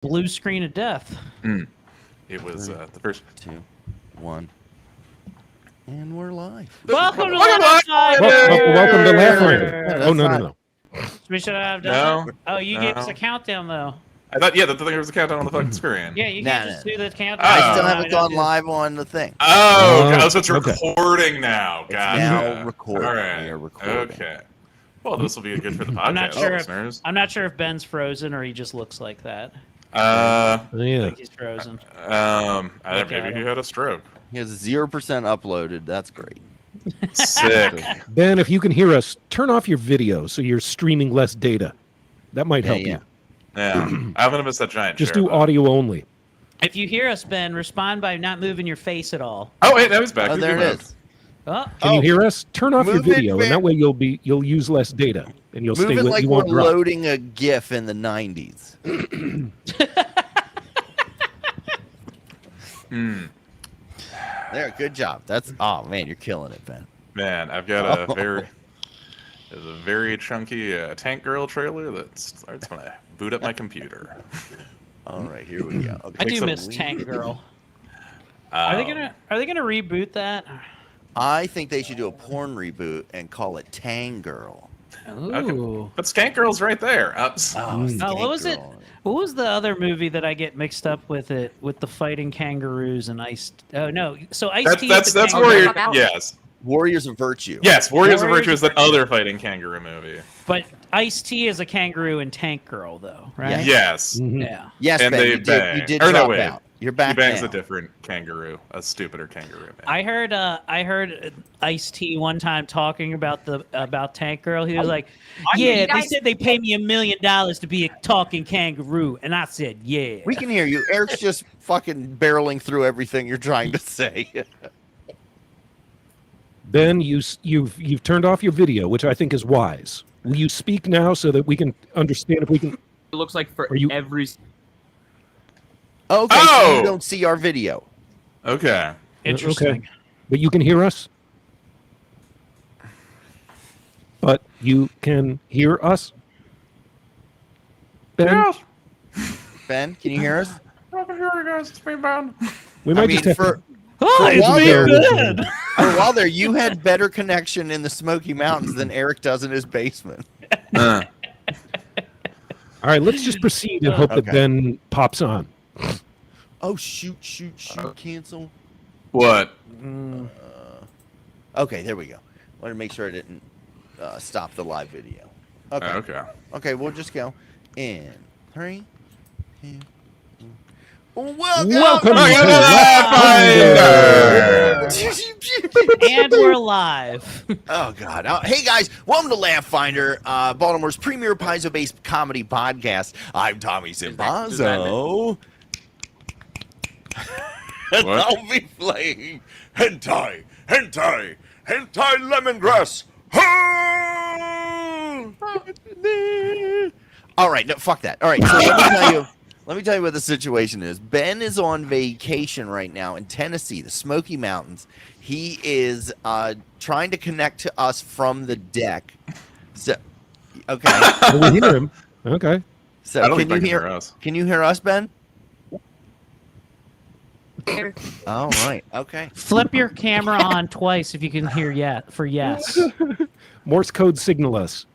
Blue screen of death. It was the first. 2, 1. And we're live. Welcome to Laughfinder! Welcome to Laughfinder! Laughfinder. No, Oh, no, that's no, no. We should have done it. Oh, you gave us No. a countdown, though. I thought, yeah, there was a countdown on the fucking screen. Yeah, you Nah, can't just do the countdown. I still Oh. haven't gone live on the thing. Oh, so it's okay. recording now. It's Gotcha. now recording. All right. We are recording. Okay. Well, this will be good for the podcast I'm not sure. listeners. I'm not sure if Ben's frozen or he just looks like that. I Yeah. think he's frozen. maybe he had a stroke. He has 0% uploaded. That's great. Sick. Ben, if you can hear us, turn off your video so you're streaming less data. That might help you. Yeah, I'm gonna miss that giant. Just chair, do though. audio only. If you hear us, Ben, respond by not moving your face at all. Oh wait, that was back. Oh, You there can it move. is. Oh, Can you hear us? Turn off your Move it video, and back. that way you'll use less data, and you'll Move stay it with like you we're won't drop. loading a GIF in the 90s. There, good job. Oh man, you're killing it, Ben. Man, I've got there's a very chunky Tank Girl trailer that starts when I boot up my computer. All right, here we go. Okay. I do some miss Tank Girl. Are they gonna reboot that? I think they should do a porn reboot and call it Tang Girl. Ooh. But Tank Girl's right there. Oh, Tank what was it? Girl. What was the other movie that I get mixed up with it with the fighting kangaroos and Ice? Oh no, so Ice T. That's Warrior. Yes, Warriors of Virtue. yes. Warriors of Warriors Virtue is of that other fighting kangaroo movie. But Ice T is a kangaroo and Tank Girl, though, right? Yes. Mhm. Yeah. Yes, And Ben, they you did. bang. You did Or no, drop wait. out. You're He back bangs now. a different kangaroo, a stupider kangaroo. Man. I heard Ice T one time talking about Tank Girl. He was like, "Yeah, they said they pay me $1 million to be a talking kangaroo," and I said, "Yeah." We can hear you. Eric's just fucking barreling through everything you're trying to say. Ben, you've turned off your video, which I think is wise. Will you speak now so that we can understand if we can? It looks like for Are you- every. Okay, so Oh! you don't see our video. Okay. Interesting. Okay. But you can hear us. But you can hear us. Ben, Yes. Ben, can you hear us? I can hear you guys. It's me, Ben. we I might mean, just have for Oh, For it's a while me, there- Ben. for a while there, you had better connection in the Smoky Mountains than Eric does in his basement. Uh, All right, let's just proceed and hope that Okay. Ben pops on. Oh, shoot, cancel. what? Okay, there we go. Wanted to make sure I didn't stop the live video. Okay. Okay. Okay, we'll just go in 3, 2, 1. Welcome! Welcome Oh, to Laughfinder! And we're live. Oh God! Hey guys, welcome to Laughfinder, Baltimore's premier piezo-based comedy podcast. I'm Tommy Simbazo, and What? I'll be playing hentai lemongrass. All right, no, fuck that. All right, so let me tell you what the situation is. Ben is on vacation right now in Tennessee, the Smoky Mountains. He is trying to connect to us from the deck. So, okay. Well, we hear him. Okay. I So don't can think you I hear? can hear us. Can you hear us, Ben? All right. Okay. Flip your camera on twice if you can hear for yes. Morse code signal us.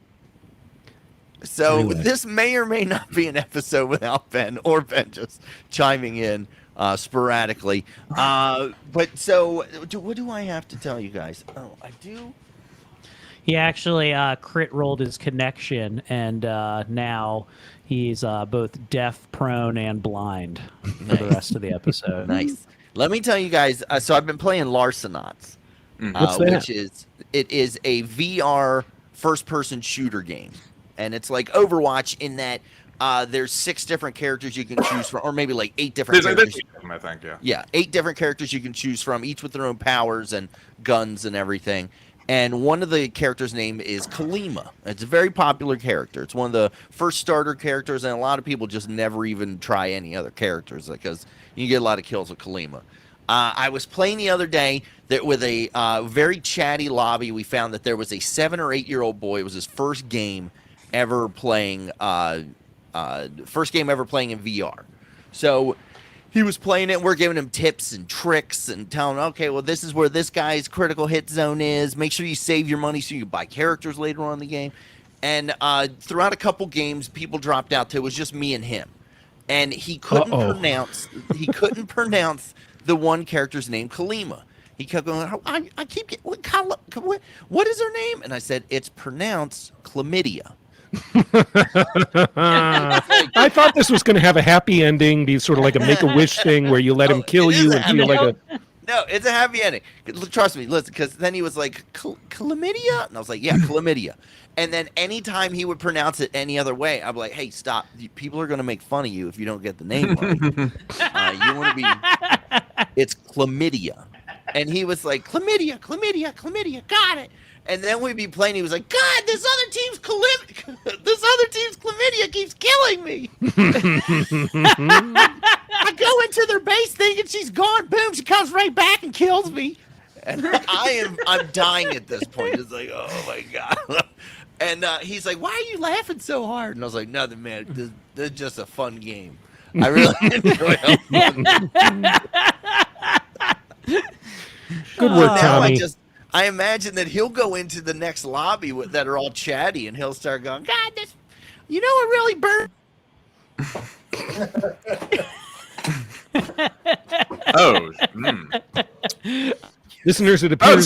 So Anyway. this may or may not be an episode without Ben or Ben just chiming in sporadically. But so what do I have to tell you guys? Oh, I do. He actually crit rolled his connection, and now he's both deaf, prone, and blind for the rest of the episode. Nice. Let me tell you guys. So I've been playing Larcenauts, What's that? which is a VR first-person shooter game, and it's like Overwatch in that there's 6 different characters you can choose from, or maybe like 8 different There's characters. I think, yeah. Yeah, 8 different characters you can choose from, each with their own powers and guns and everything. And one of the characters' name is Kalima. It's a very popular character. It's one of the first starter characters, and a lot of people just never even try any other characters because you get a lot of kills with Kalima. I was playing the other day that with a very chatty lobby. We found that there was a 7 or 8-year-old boy. It was his first game ever playing in VR. So he was playing it. And we're giving him tips and tricks and telling him, okay, well, this is where this guy's critical hit zone is. Make sure you save your money so you can buy characters later on in the game. And throughout a couple games, people dropped out till it was just me and him. And he couldn't pronounce the one character's name, Kalima. He kept going, I keep getting, what is her name? And I said, it's pronounced chlamydia. I thought this was going to have a happy ending, be sort of like a Make-A-Wish thing where you let him kill you and feel like a... No, it's a happy ending. Trust me, listen, because then he was like, chlamydia? And I was like, yeah, chlamydia. And then anytime he would pronounce it any other way, I'd be like, hey, stop. People are going to make fun of you if you don't get the name right. You want to be... It's chlamydia. And he was like, chlamydia, got it. And then we'd be playing. He was like, God, this other team's chlamydia keeps killing me. I go into their base thinking she's gone. Boom, she comes right back and kills me. And I'm dying at this point. It's like, oh my God. And he's like, why are you laughing so hard? And I was like, nothing, man. This is just a fun game. I really enjoy it. Good work, Tommy. I imagine that he'll go into the next lobby that are all chatty, and he'll start going, God, this, what really burned? Listeners, it appears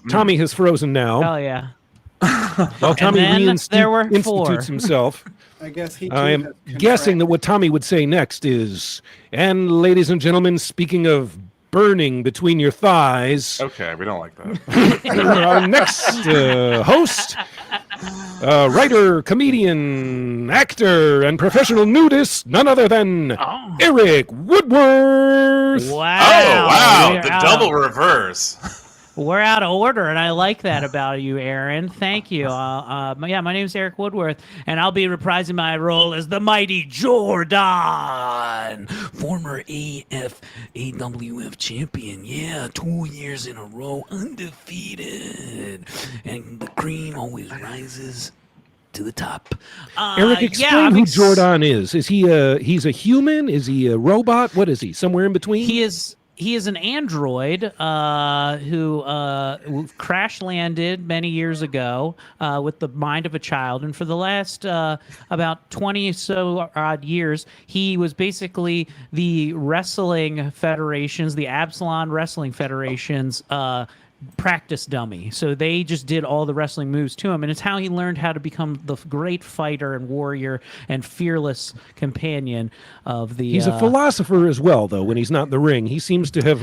Tommy has frozen now. Oh, yeah. While Tommy reinstitutes himself. I guess I am guessing that what Tommy would say next is, and ladies and gentlemen, speaking of burning between your thighs. Okay, we don't like that. Our next host, writer, comedian, actor, and professional nudist, none other than Eric Woodworth. Wow. Oh, wow. The double reverse. We're out of order, and I like that about you, Aaron. Thank you. My name is Eric Woodworth, and I'll be reprising my role as the mighty Jordan, former AWF champion. Yeah, 2 years in a row, undefeated, and the cream always rises to the top. Eric, explain who Jordan is. Is he he's a human? Is he a robot? What is he? Somewhere in between? He is an android who crash landed many years ago with the mind of a child, and for the last about 20 so odd years, he was basically the wrestling federations, the Absalon Wrestling Federation's practice dummy. So they just did all the wrestling moves to him, and it's how he learned how to become the great fighter and warrior and fearless companion of the... He's a philosopher as well, though, when he's not in the ring. He seems to have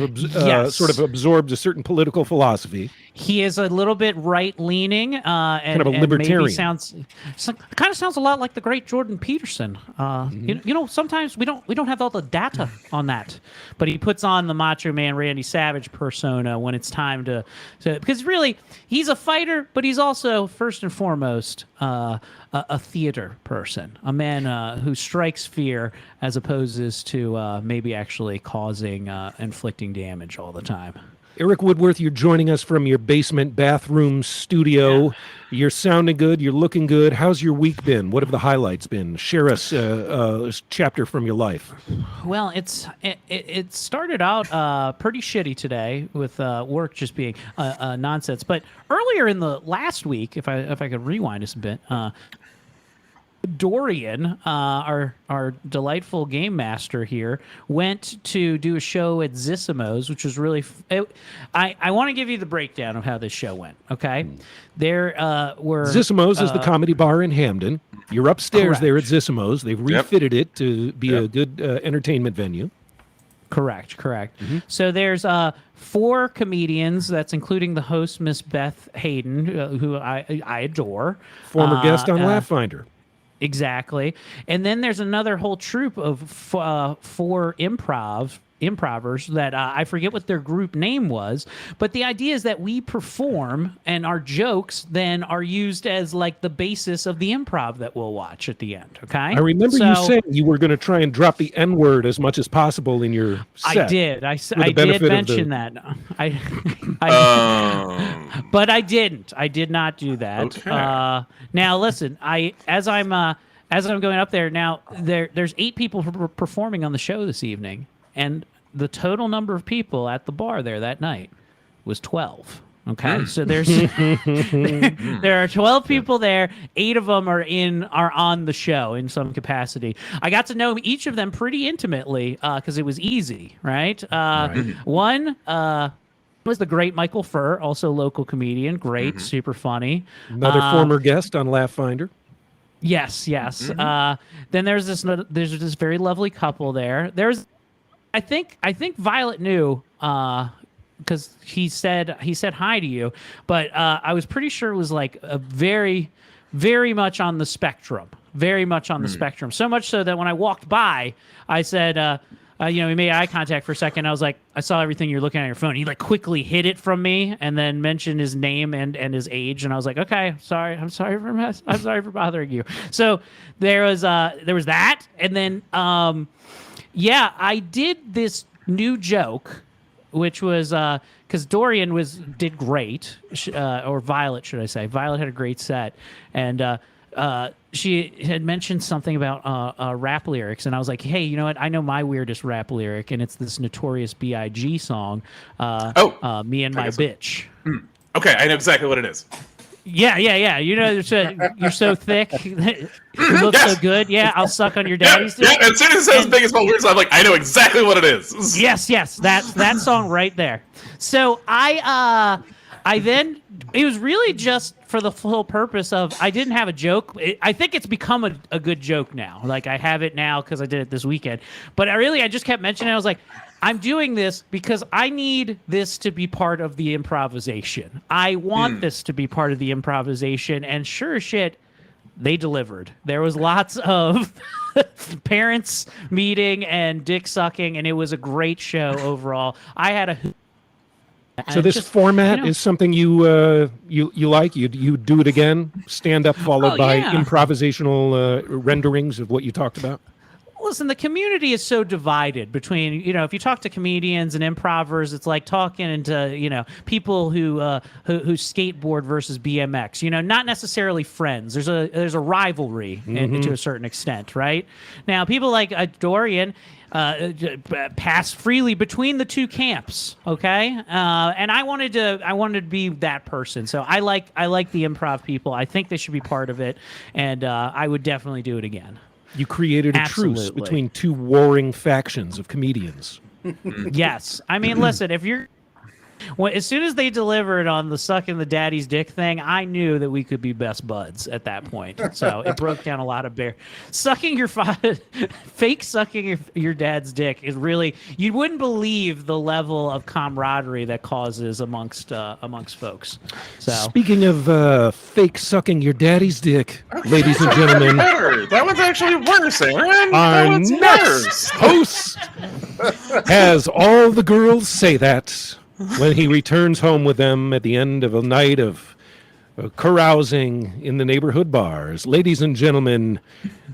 sort of absorbed a certain political philosophy. He is a little bit right-leaning, and kind of a libertarian. Kind of sounds a lot like the great Jordan Peterson. Sometimes we don't have all the data on that, but he puts on the Macho Man Randy Savage persona when it's time to because really he's a fighter, but he's also first and foremost a theater person, a man who strikes fear as opposed to maybe actually causing inflicting damage all the time. Eric Woodworth, you're joining us from your basement bathroom studio. Yeah. You're sounding good. You're looking good. How's your week been? What have the highlights been? Share us a chapter from your life. Well, it started out pretty shitty today with work just being nonsense. But earlier in the last week, if I could rewind this a bit, Dorian, our delightful game master here, went to do a show at Zissimo's, which was really... I want to give you the breakdown of how this show went, okay? There were... Zissimo's is the comedy bar in Hamden. You're upstairs correct. There at Zissimo's. They've refitted it to be a good entertainment venue. Correct. Mm-hmm. So there's 4 comedians, that's including the host, Miss Beth Hayden, who I adore. Former guest on Laughfinder. Exactly. And then there's another whole troupe of 4 improvers that I forget what their group name was, but the idea is that we perform and our jokes then are used as like the basis of the improv that we'll watch at the end. Okay. I remember you saying you were going to try and drop the N-word as much as possible in your set. I did. I did mention that. But I didn't. I did not do that. Okay. Now listen, I'm as I'm going up there now, there's 8 people performing on the show this evening, and the total number of people at the bar there that night was 12. Okay, so there are 12 people there. 8 of them are on the show in some capacity. I got to know each of them pretty intimately because it was easy, right? One was the great Michael Furr, also local comedian, great, super funny. Another former guest on Laughfinder. Yes. Then there's this very lovely couple there. I think Violet knew. Because he said hi to you, but I was pretty sure it was like a very, very much on the spectrum, spectrum. So much so that when I walked by, I said, we made eye contact for a second. I was like, I saw everything you're looking at your phone. He like quickly hid it from me and then mentioned his name and his age, and I was like, okay, I'm sorry for bothering you. So there was that, and then I did this new joke, which was because Dorian did great, or Violet, should I say? Violet had a great set, and she had mentioned something about rap lyrics, and I was like, hey, you know what? I know my weirdest rap lyric, and it's this Notorious B.I.G. song, "Me and My Bitch." Okay, I know exactly what it is. Yeah. You know, you're so thick. You look so good. Yeah, I'll suck on your daddy's dick. Yeah, as soon as it says biggest weird, I'm like, I know exactly what it is. Yes, that song right there. So I then, it was really just for the full purpose of, I didn't have a joke. I think it's become a good joke now. Like, I have it now because I did it this weekend. But I just kept mentioning it. I was like, I'm doing this because I need this to be part of the improvisation. I want this to be part of the improvisation. And sure as shit, they delivered. There was lots of parents meeting and dick sucking, and it was a great show overall. I had a... So this format is something you like? You do it again? Stand up followed by improvisational renderings of what you talked about? Listen, the community is so divided between, if you talk to comedians and improvers, it's like talking into, people who skateboard versus BMX, not necessarily friends. There's a rivalry to a certain extent, right? Now, people like Dorian pass freely between the two camps, okay? And I wanted to be that person. So I like the improv people. I think they should be part of it, and I would definitely do it again. You created a truce between two warring factions of comedians. Yes. I mean, listen, as soon as they delivered on the sucking the daddy's dick thing, I knew that we could be best buds at that point. So it broke down a lot of fake sucking your dad's dick is really, you wouldn't believe the level of camaraderie that causes amongst folks. So speaking of fake sucking your daddy's dick, ladies and gentlemen, that one's actually worse, Aaron. Our next host has all the girls say that when he returns home with them at the end of a night of carousing in the neighborhood bars. Ladies and gentlemen,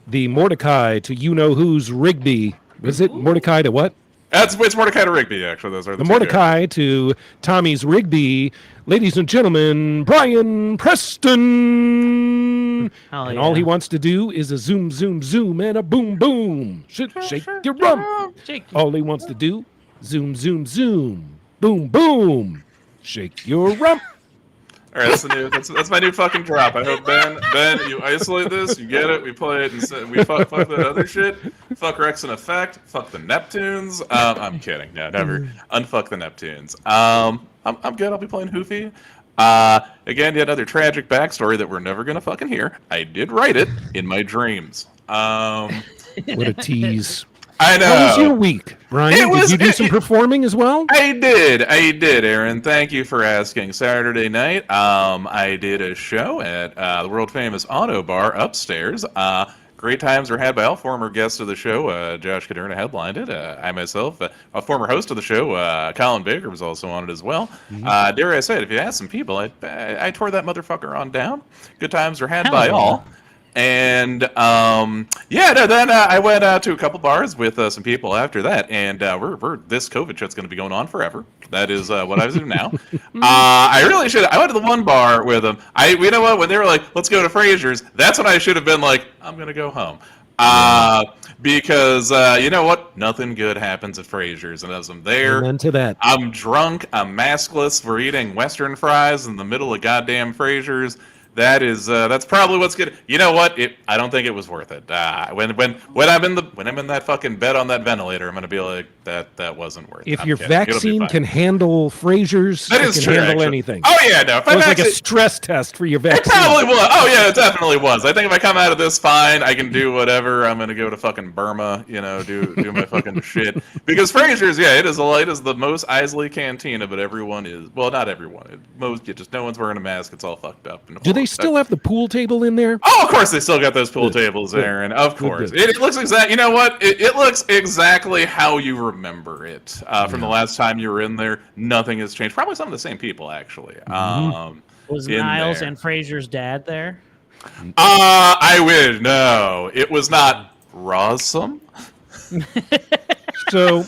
the Mordecai to you-know-who's Rigby. Was it Mordecai to what? It's Mordecai to Rigby, actually. Those are the Mordecai to Tommy's Rigby. Ladies and gentlemen, Brian Preston. And all he wants to do is a zoom, zoom, zoom, and a boom, boom. Shake your rump. All he wants to do, zoom, zoom, zoom. Boom, boom. Shake your rump. All right, that's my new fucking drop. I hope Ben, you isolate this, you get it, we play it, and we fuck that other shit. Fuck Rex and Effect. Fuck the Neptunes. I'm kidding. Yeah, never. Unfuck the Neptunes. I'm good. I'll be playing Hoofy. Again, yet another tragic backstory that we're never gonna fucking hear. I did write it in my dreams. What a tease. I know. How was your week, Brian? Did you do some performing as well? I did, Aaron. Thank you for asking. Saturday night, I did a show at the world famous Auto Bar upstairs. Great times were had by all former guests of the show. Josh Caderna headlined it. I myself, a former host of the show, Colin Baker, was also on it as well. Dare I say it, if you ask some people, I tore that motherfucker on down. Good times were had by all. And yeah, no, then I went to a couple bars with some people after that, and we're this COVID shit's going to be going on forever. That is what I was doing now. I really should. I went to the one bar with them. You know what? When they were like, "Let's go to Fraser's," that's when I should have been like, "I'm going to go home." Because you know what? Nothing good happens at Fraser's, and as I'm there, Amen to that. I'm drunk, I'm maskless, we're eating Western fries in the middle of goddamn Fraser's. That's probably what's good. You know what? I don't think it was worth it. When I'm in that fucking bed on that ventilator, I'm gonna be like that wasn't worth it. If I'm your kidding. It'll be vaccine fine. can handle Fraser's, That it is can true, handle actually. anything. Oh yeah, no. If It I'm was like a actually, stress test for your it vaccine. probably was. Oh yeah, it definitely was. I think if I come out of this fine, I can do whatever. I'm gonna go to fucking Burma, do my fucking shit. Because Fraser's, yeah, it is the most Isley cantina, but everyone is not everyone. Just no one's wearing a mask. It's all fucked up. Do they still have the pool table in there? Oh, of course they still got those pool tables there, and of course it looks exactly. You know what? It looks exactly how you remember it from the last time you were in there. Nothing has changed. Probably some of the same people actually. Was in Niles there. and Fraser's dad there? I wish. No, it was not Rossum. So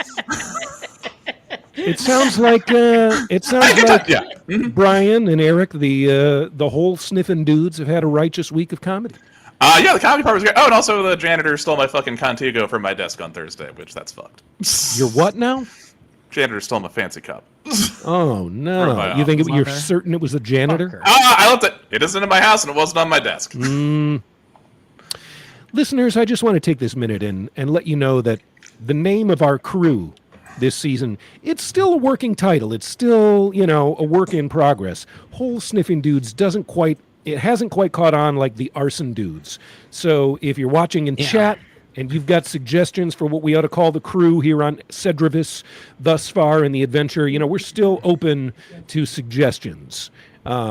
it sounds like Yeah. Brian and Eric, the whole sniffing dudes, have had a righteous week of comedy. Yeah, the comedy part was great. Oh, and also the janitor stole my fucking Contigo from my desk on Thursday, which that's fucked. You're what now? Janitor stole my fancy cup. Oh From no! my You think you're mother. certain it was the janitor? I left it. It isn't in my house, and it wasn't on my desk. Listeners, I just want to take this minute and let you know that the name of our crew this season, it's still a working title. It's still, a work in progress. Whole Sniffing Dudes it hasn't quite caught on like the Arson Dudes. So if you're watching in chat and you've got suggestions for what we ought to call the crew here on Cedrivis thus far in the adventure, we're still open to suggestions. At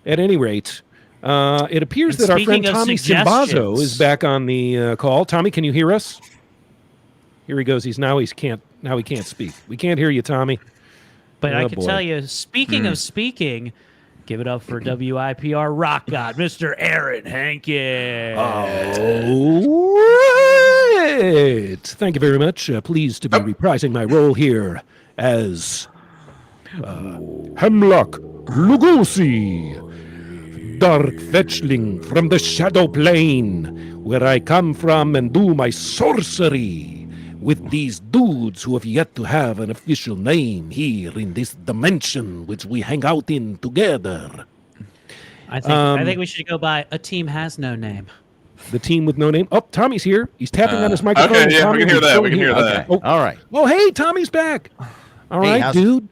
any rate, it appears And that our friend speaking of Tommy Simbazo is back on the call. Tommy, can you hear us? Here he goes. He can't speak. We can't hear you, Tommy. But I Oh, can boy. tell you, speaking of speaking, give it up for WIPR rock god, Mr. Aaron Hankins. All right. Thank you very much. Pleased to be reprising my role here as Hemlock Lugosi, dark fetchling from the shadow plane, where I come from and do my sorcery with these dudes who have yet to have an official name here in this dimension which we hang out in together. I think we should go by A Team Has No Name. The team with no name. Oh, Tommy's here. He's tapping on his microphone. Okay, yeah, Tommy, we can hear he's that. still We can hear here. that. Oh, All right. oh, hey, Tommy's back. All Hey, right, how's- dude.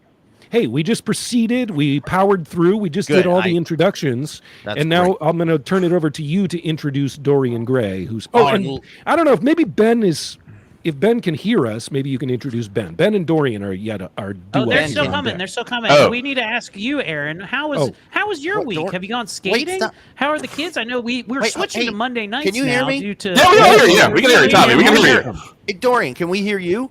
Hey, we just proceeded. We powered through. We just Good. did all the introductions. That's And now great. I'm going to turn it over to you to introduce Dorian Gray, who's... Oh, and and- I don't know if maybe Ben is... If Ben can hear us, maybe you can introduce Ben. Ben and Dorian are Oh, duet they're Ben still can- coming. They're still coming. Oh. We need to ask you, Aaron. How was your What, week? Dor- Have you gone skating? stop. How are the kids? I know we're Wait, switching hey, to Monday nights can you hear now me? due to Yeah, we can hear you. Yeah, we can hear you, Tommy. We can hear you. Hey, Dorian, can we hear you?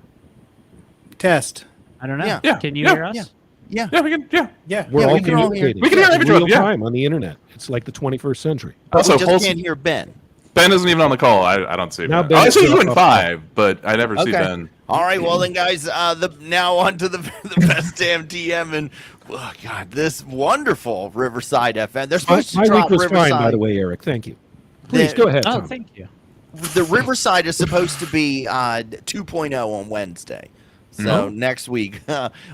Test. I don't know. Yeah. Yeah. Can you Yeah. hear us? Yeah. Yeah. Yeah, we can. Yeah. Yeah. We're Yeah, all we can all hear- communicating. we can hear in everyone, real yeah. time on the internet. It's like the 21st century. But Also, we just Wholesome- can't hear Ben. Ben isn't even on the call. I don't see Now Ben. Ben I is see you up in up. 5, but I never see Okay. Ben. All right, well then, guys. Now on to the best damn DM and oh god, this wonderful Riverside FM. They're supposed to My drop week was Riverside. fine, by the way, Eric. Thank you. Please, The- go ahead, Oh, Tommy. thank you. The Riverside is supposed to be 2.0 on Wednesday. So next week,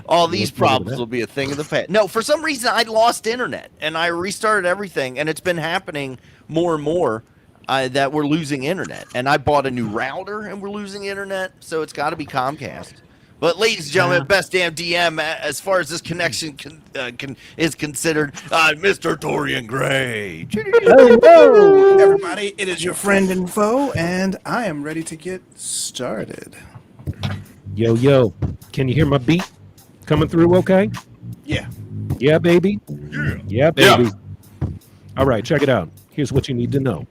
all these Look forward to problems that. will be a thing of the past. No, for some reason I lost internet and I restarted everything, and it's been happening more and more that we're losing internet. And I bought a new router and we're losing internet, so it's got to be Comcast. But ladies and gentlemen, best damn DM as far as this connection is considered, Mr. Dorian Gray. Hello, everybody. It is your friend and foe, and I am ready to get started. Yo, yo. Can you hear my beat coming through okay? Yeah. Yeah, baby. Yeah, baby. All right, check it out. Here's what you need to know.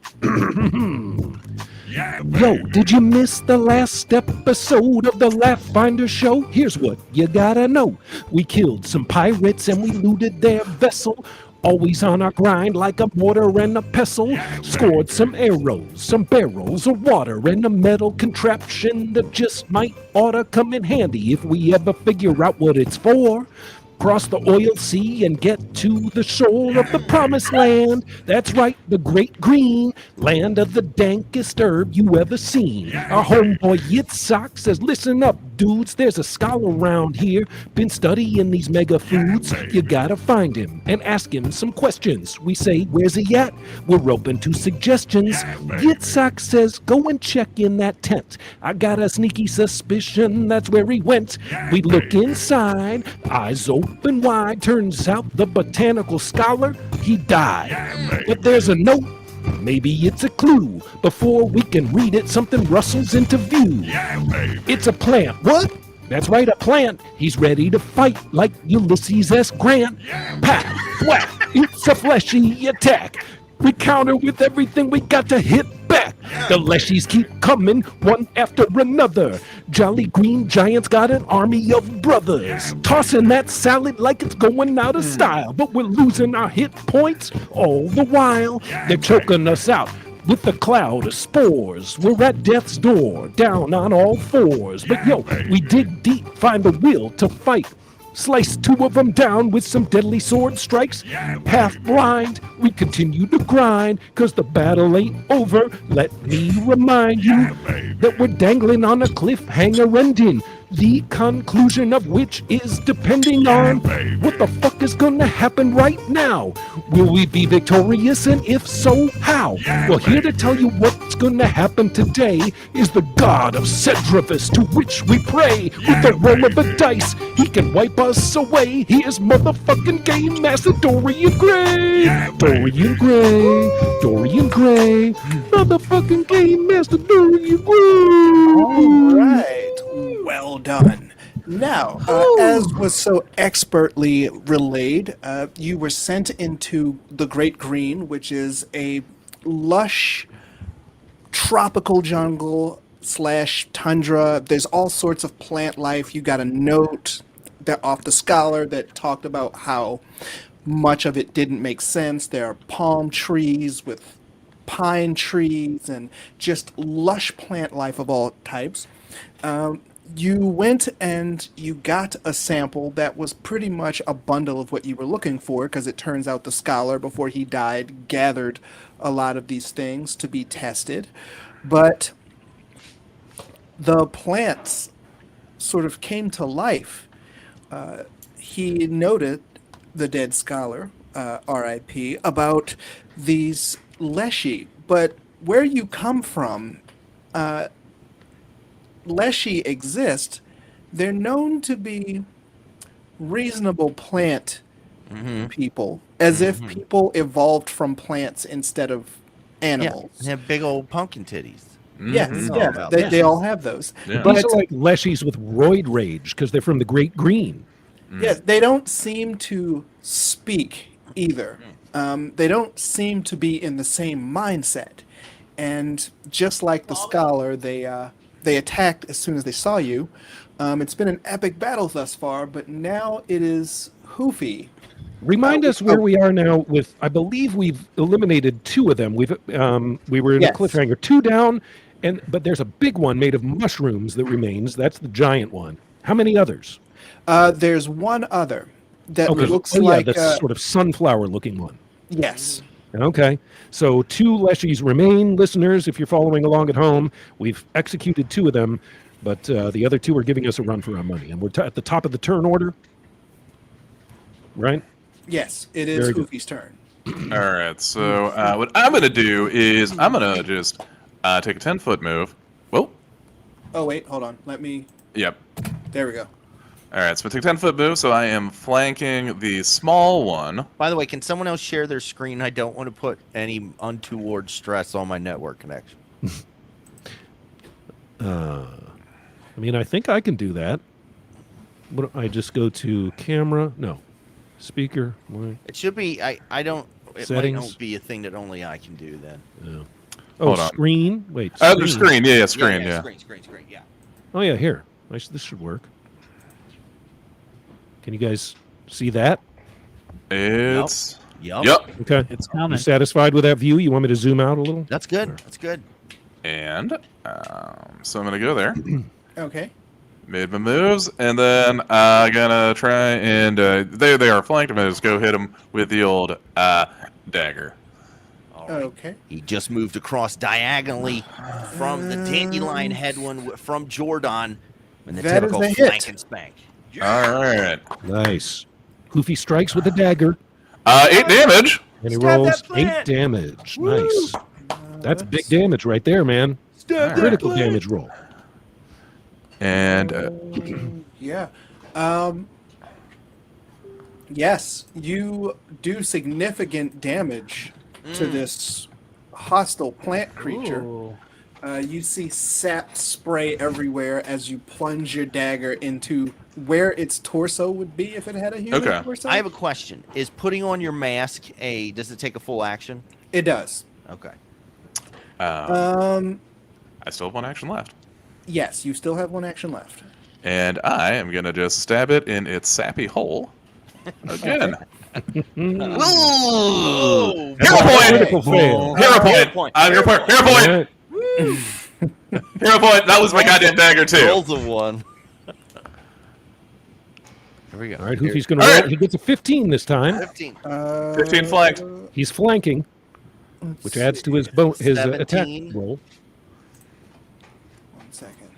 Yo, did you miss the last episode of the Laughfinder show? Here's what you gotta know. We killed some pirates and we looted their vessel. always on our grind like a mortar and a pestle. Scored some arrows, some barrels of water, and a metal contraption that just might oughta come in handy if we ever figure out what it's for. Cross the oil sea and get to the shore of the promised land. That's right, the great green land of the dankest herb you ever seen. Our homeboy Yitzhak says, listen up, dudes, there's a scholar around here, been studying these mega foods. You gotta find him and ask him some questions. We say, where's he at? We're open to suggestions. Yitzhak says, go and check in that tent. I got a sneaky suspicion that's where he went. We look inside, eyes open wide. Turns out the botanical scholar, he died. But there's a note, maybe it's a clue. Before we can read it, something rustles into view. It's a plant. What? That's right, a plant. He's ready to fight like Ulysses S. Grant. Pat, whack, it's a fleshy attack. We counter with everything we got to hit back. The leshies keep coming, one after another. Jolly green giants got an army of brothers. Tossing that salad like it's going out of style. But we're losing our hit points all the while. They're choking us out with the cloud of spores. We're at death's door, down on all fours. But yo, we dig deep, find the will to fight. Slice two of them down with some deadly sword strikes. Half blind, we continue to grind, cause the battle ain't over. Let me remind you that we're dangling on a cliffhanger ending, the conclusion of which is depending on what the fuck is gonna happen right now. Will we be victorious, and if so, how? Well, here to tell you what's gonna happen today is the god of Cedrivus, to which we pray. With the roll of a dice, he can wipe us away. He is motherfucking Game Master Dorian Gray. Dorian Gray, Dorian Gray, motherfucking Game Master Dorian Gray. All right. Well done. Now, as was so expertly relayed, you were sent into the Great Green, which is a lush tropical jungle / tundra. There's all sorts of plant life. You got a note that off the scholar that talked about how much of it didn't make sense. There are palm trees with pine trees and just lush plant life of all types. You went and you got a sample that was pretty much a bundle of what you were looking for, because it turns out the scholar, before he died, gathered a lot of these things to be tested. But the plants sort of came to life. He noted, the dead scholar, R.I.P., about these leshy. But where you come from, leshy exist. They're known to be reasonable plant people, as if people evolved from plants instead of animals. Yeah, they have big old pumpkin titties. Yes, Mhm. yeah, About they, that. they all have those. Yeah. But These are like leshies with roid rage because they're from the Great Green. yes, they don't seem to speak either. They don't seem to be in the same mindset. And just like the scholar, they attacked as soon as they saw you. It's been an epic battle thus far, but now it is Hoofy. Remind us where we are now with, I believe we've eliminated two of them. We were in Yes. a cliffhanger, two down, but there's a big one made of mushrooms that remains. That's the giant one. How many others? There's one other that looks like the sort of sunflower looking one. yes. Okay, so two leshies remain, listeners. If you're following along at home, we've executed two of them, but the other two are giving us a run for our money, and we're at the top of the turn order, right? Yes, it is Very good. Hoofy's turn. All right, so what I'm going to do is I'm going to just take a 10-foot move. Whoa. Oh wait, hold on. Let me. Yep. There we go. All right, so I take a 10-foot move, so I am flanking the small one. By the way, can someone else share their screen? I don't want to put any untoward stress on my network connection. I mean, I think I can do that. What, I just go to camera? No. Speaker? What? It should be. I don't. It Settings. might not be a thing that only I can do then. No. Oh, Hold on. screen? Wait. The screen, yeah, screen, yeah. Screen. Yeah. Oh, yeah, here. This should work. Can you guys see that? It's Yep. Okay. It's You coming. satisfied with that view? You want me to zoom out a little? That's good. That's good. And so I'm gonna go there. Okay. Made my moves, and then I'm gonna try and they are flanked. I'm gonna just go hit them with the old dagger. All right. Okay. He just moved across diagonally from the dandelion head one from Jordan, and the That is typical a hit. flank and spank. All right. Nice. Hoofy strikes with the dagger, 8 damage. and he Stab rolls that plant. 8 damage. Nice. That's big damage right there, man. Stab Critical damage roll. And Yeah. Yes, you do significant damage to this hostile plant creature. Ooh. You see sap spray everywhere as you plunge your dagger into where its torso would be if it had a human Okay. torso. I have a question. Is putting on your mask does it take a full action? It does. Okay. Um, I still have 1 action left. yes, you still have 1 action left. And I am gonna just stab it in its sappy hole again. Ooh! Hero point! Critical fail. Hero point! point. Hero point! Hero All point! right. Hero point! That was my goddamn dagger too. Rolls of 1. Here we go. All right, Hoofy's going to All roll. right. He gets a 15 this time. 15. 15 flanked. He's flanking, which adds to his attack 17. roll. 1 second.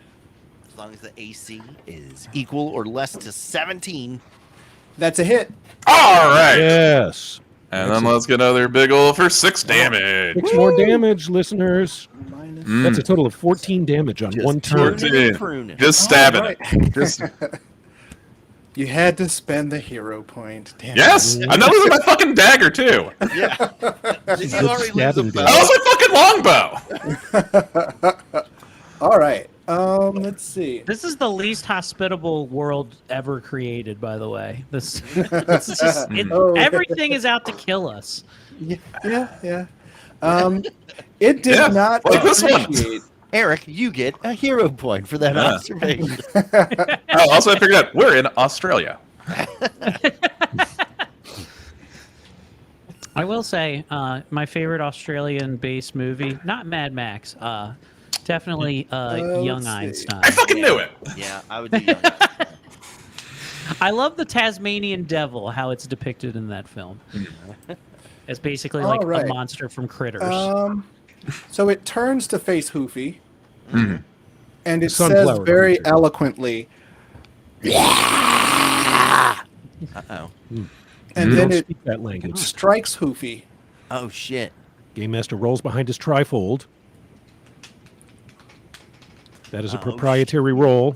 As long as the AC is equal or less to 17. That's a hit. All right. Yes. And then let's get another big ol' for 6 damage. 6 more damage, listeners. Minus. That's a total of 14 damage on one turn. pruning and pruning. Just stabbing All right. it. Just You had to spend the hero point. Damn it. yes. And that was my fucking dagger too. Yeah. Did you already lose Stabbing the That was my fucking longbow. All right. Let's see. This is the least hospitable world ever created, by the way. This is just, Oh. everything is out to kill us. Yeah. It did Yeah, not like this one. appreciate. Eric, you get a hero point for that Yeah. observation. Oh, also, I figured out we're in Australia. I will say, my favorite Australian-based movie, not Mad Max, definitely Young let's see. Einstein. I fucking knew it. Yeah, I would do young. I love the Tasmanian Devil, how it's depicted in that film. It's basically like All right. a monster from Critters. So it turns to face Hoofy, Mhm. and it Sunflower says very creature. eloquently, Uh-oh. and You then don't it speak that language. strikes Hoofy. Oh, shit. Game Master rolls behind his trifold. That is a Oh, proprietary roll.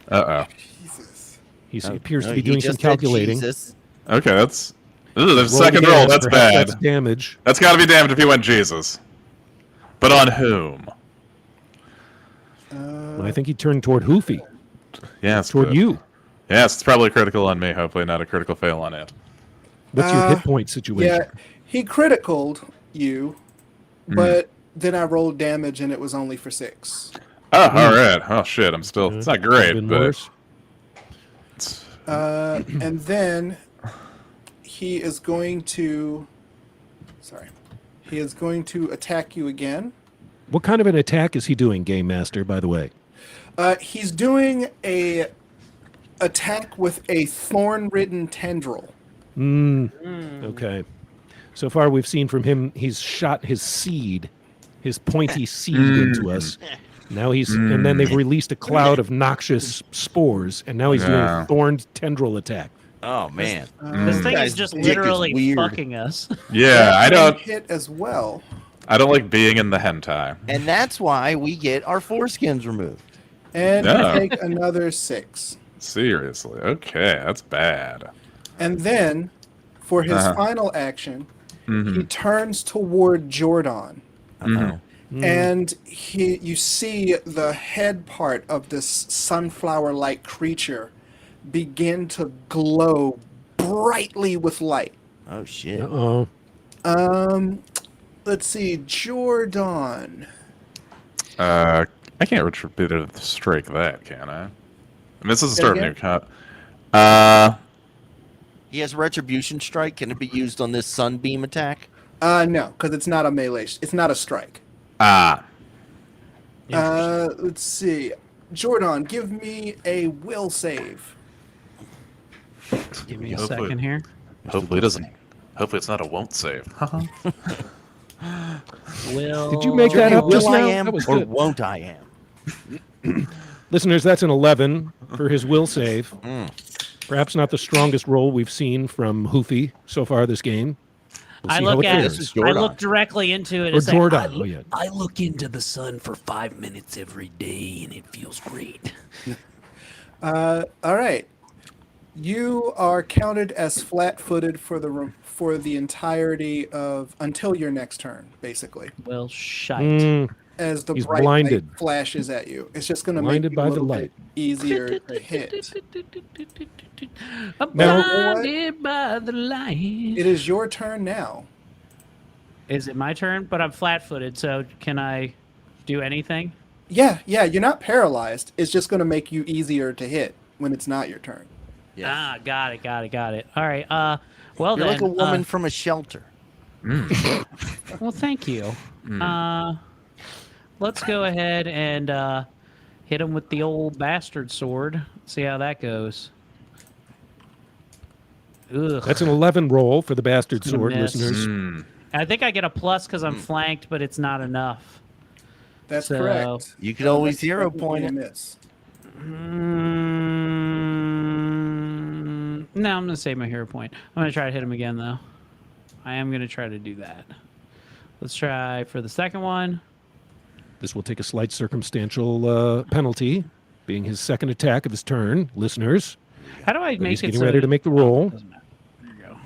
Uh Jesus. He Oh, appears no, to be he doing some just said calculating. Jesus. oh. Okay, that's. Ooh, there's a Roll second again, roll. That's perhaps bad. That's damage. That's got to be damned if he went Jesus. But on whom? I think he turned toward Hoofy, Yes, toward you. Yes, it's probably critical on me. Hopefully, not a critical fail on it. What's your hit point situation? Yeah, he criticaled you, but then I rolled damage and it was only for 6. Oh, all right. Oh shit, I'm still. It's not Could've great, been but worse. And then he is going to. Sorry. He is going to attack you again. What kind of an attack is he doing, Game Master, by the way? He's doing a attack with a thorn-ridden tendril. Okay. So far, we've seen from him, he's shot his seed, his pointy seed into us. Now he's, and then they've released a cloud of noxious spores, and now he's doing Yeah. a thorned tendril attack. Oh, man. This thing Guy's is just dick is literally weird. fucking us. yeah, I don't. Hit as well. I don't like being in the hentai. And that's why we get our foreskins removed. And No. you take another 6. Seriously, okay, that's bad. And then, for his Uh-huh. final action, he turns toward Jordan. Uh-oh. And you see the head part of this sunflower-like creature begin to glow brightly with light. Oh, shit. Uh-oh. Let's see, Jordan. I can't repeat it strike that, can I? I mean, this is the Say start of a again? new cut. He has Retribution Strike. Can it be used on this Sunbeam attack? No, because it's not a melee. It's not a strike. Ah. Let's see. Jordan, give me a will save. Give me a second here. Hopefully it doesn't. Hopefully it's not a won't save. Will. Did you make that up just Will I now? am That was or good. won't I am? Listeners, that's an 11 for his will save. Perhaps not the strongest roll we've seen from Hoofy so far this game. We'll I see how look it at. This is fares. I Jordan. look directly into it. Or and say, Jordan. Oh, yeah. I look into the sun for 5 minutes every day, and it feels great. All right. You are counted as flat-footed for the entirety of until your next turn, basically. Well, shite. Mm, As the He's bright blinded. light flashes at you, it's just going to make Blinded you by a the little light. bit easier to hit. I'm Now- blinded by the light. It is your turn now. Is it my turn? But I'm flat-footed, so can I do anything? Yeah, you're not paralyzed. It's just going to make you easier to hit when it's not your turn. Yeah. Ah, got it. All right. Well You're then. like a woman from a shelter. Well, thank you. Let's go ahead and hit him with the old bastard sword. See how that goes. Ugh. that's an 11 roll for the bastard gonna sword, miss. listeners. I think I get a plus because I'm flanked, but it's not enough. That's So- correct. You could always That's hero definitely point a it. miss. No, I'm going to save my hero point. I'm going to try to hit him again, though. I am going to try to do that. Let's try for the second one. This will take a slight circumstantial penalty, being his second attack of his turn, listeners. How do I But make he's it getting so ready to make the roll. Doesn't matter. There you go.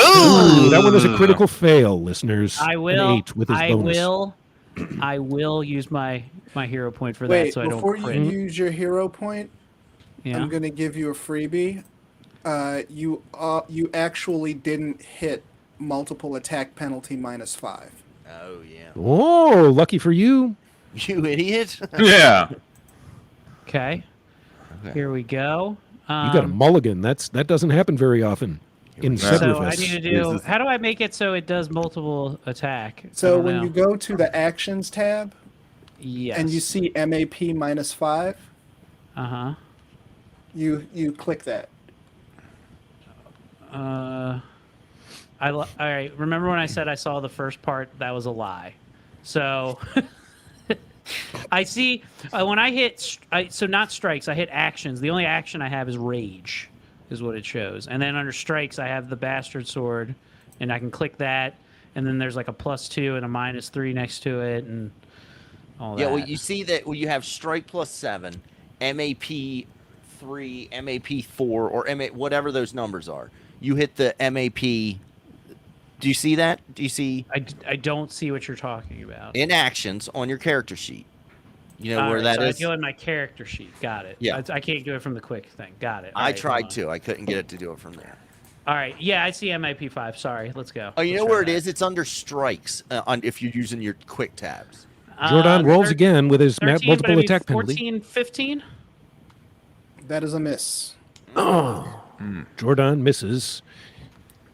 Ooh, that one is a critical fail, listeners. I An will. 8 with his bonus. I will use my hero point for that, Wait, so I don't before you crit. use your hero point, Yeah. I'm going to give you a freebie. You actually didn't hit multiple attack penalty -5. Oh yeah. Oh, lucky for you. You idiot. Yeah. Okay. Here we go. You got a mulligan. That doesn't happen very often in So I Severus. need to do. How do I make it so it does multiple attack? I So don't when know. you go to the actions tab yes. and you see MAP -5, you click that. All right. Remember when I said I saw the first part? That was a lie. So I see when I hit. So not strikes. I hit actions. The only action I have is rage, is what it shows. And then under strikes, I have the bastard sword, and I can click that. And then there's like a +2 and a -3 next to it, and all that. Yeah, well, you see that you have strike +7, MAP 3, MAP 4, or whatever those numbers are. You hit the MAP. Do you see that? Do you see I don't see what you're talking about. in actions on your character sheet? You know All where right, that so is? I go in my character sheet. Got it. Yeah. I can't do it from the quick thing. Got it. All I right, hold tried on. to. I couldn't get it to do it from there. All right. Yeah, I see MIP 5. Sorry. Let's go. Oh, you Let's know try where it that. is? It's under strikes if you're using your quick tabs. Jordan rolls thir- again with his 13, but multiple I mean attack penalty. 14, 15? That is a miss. Jordan misses,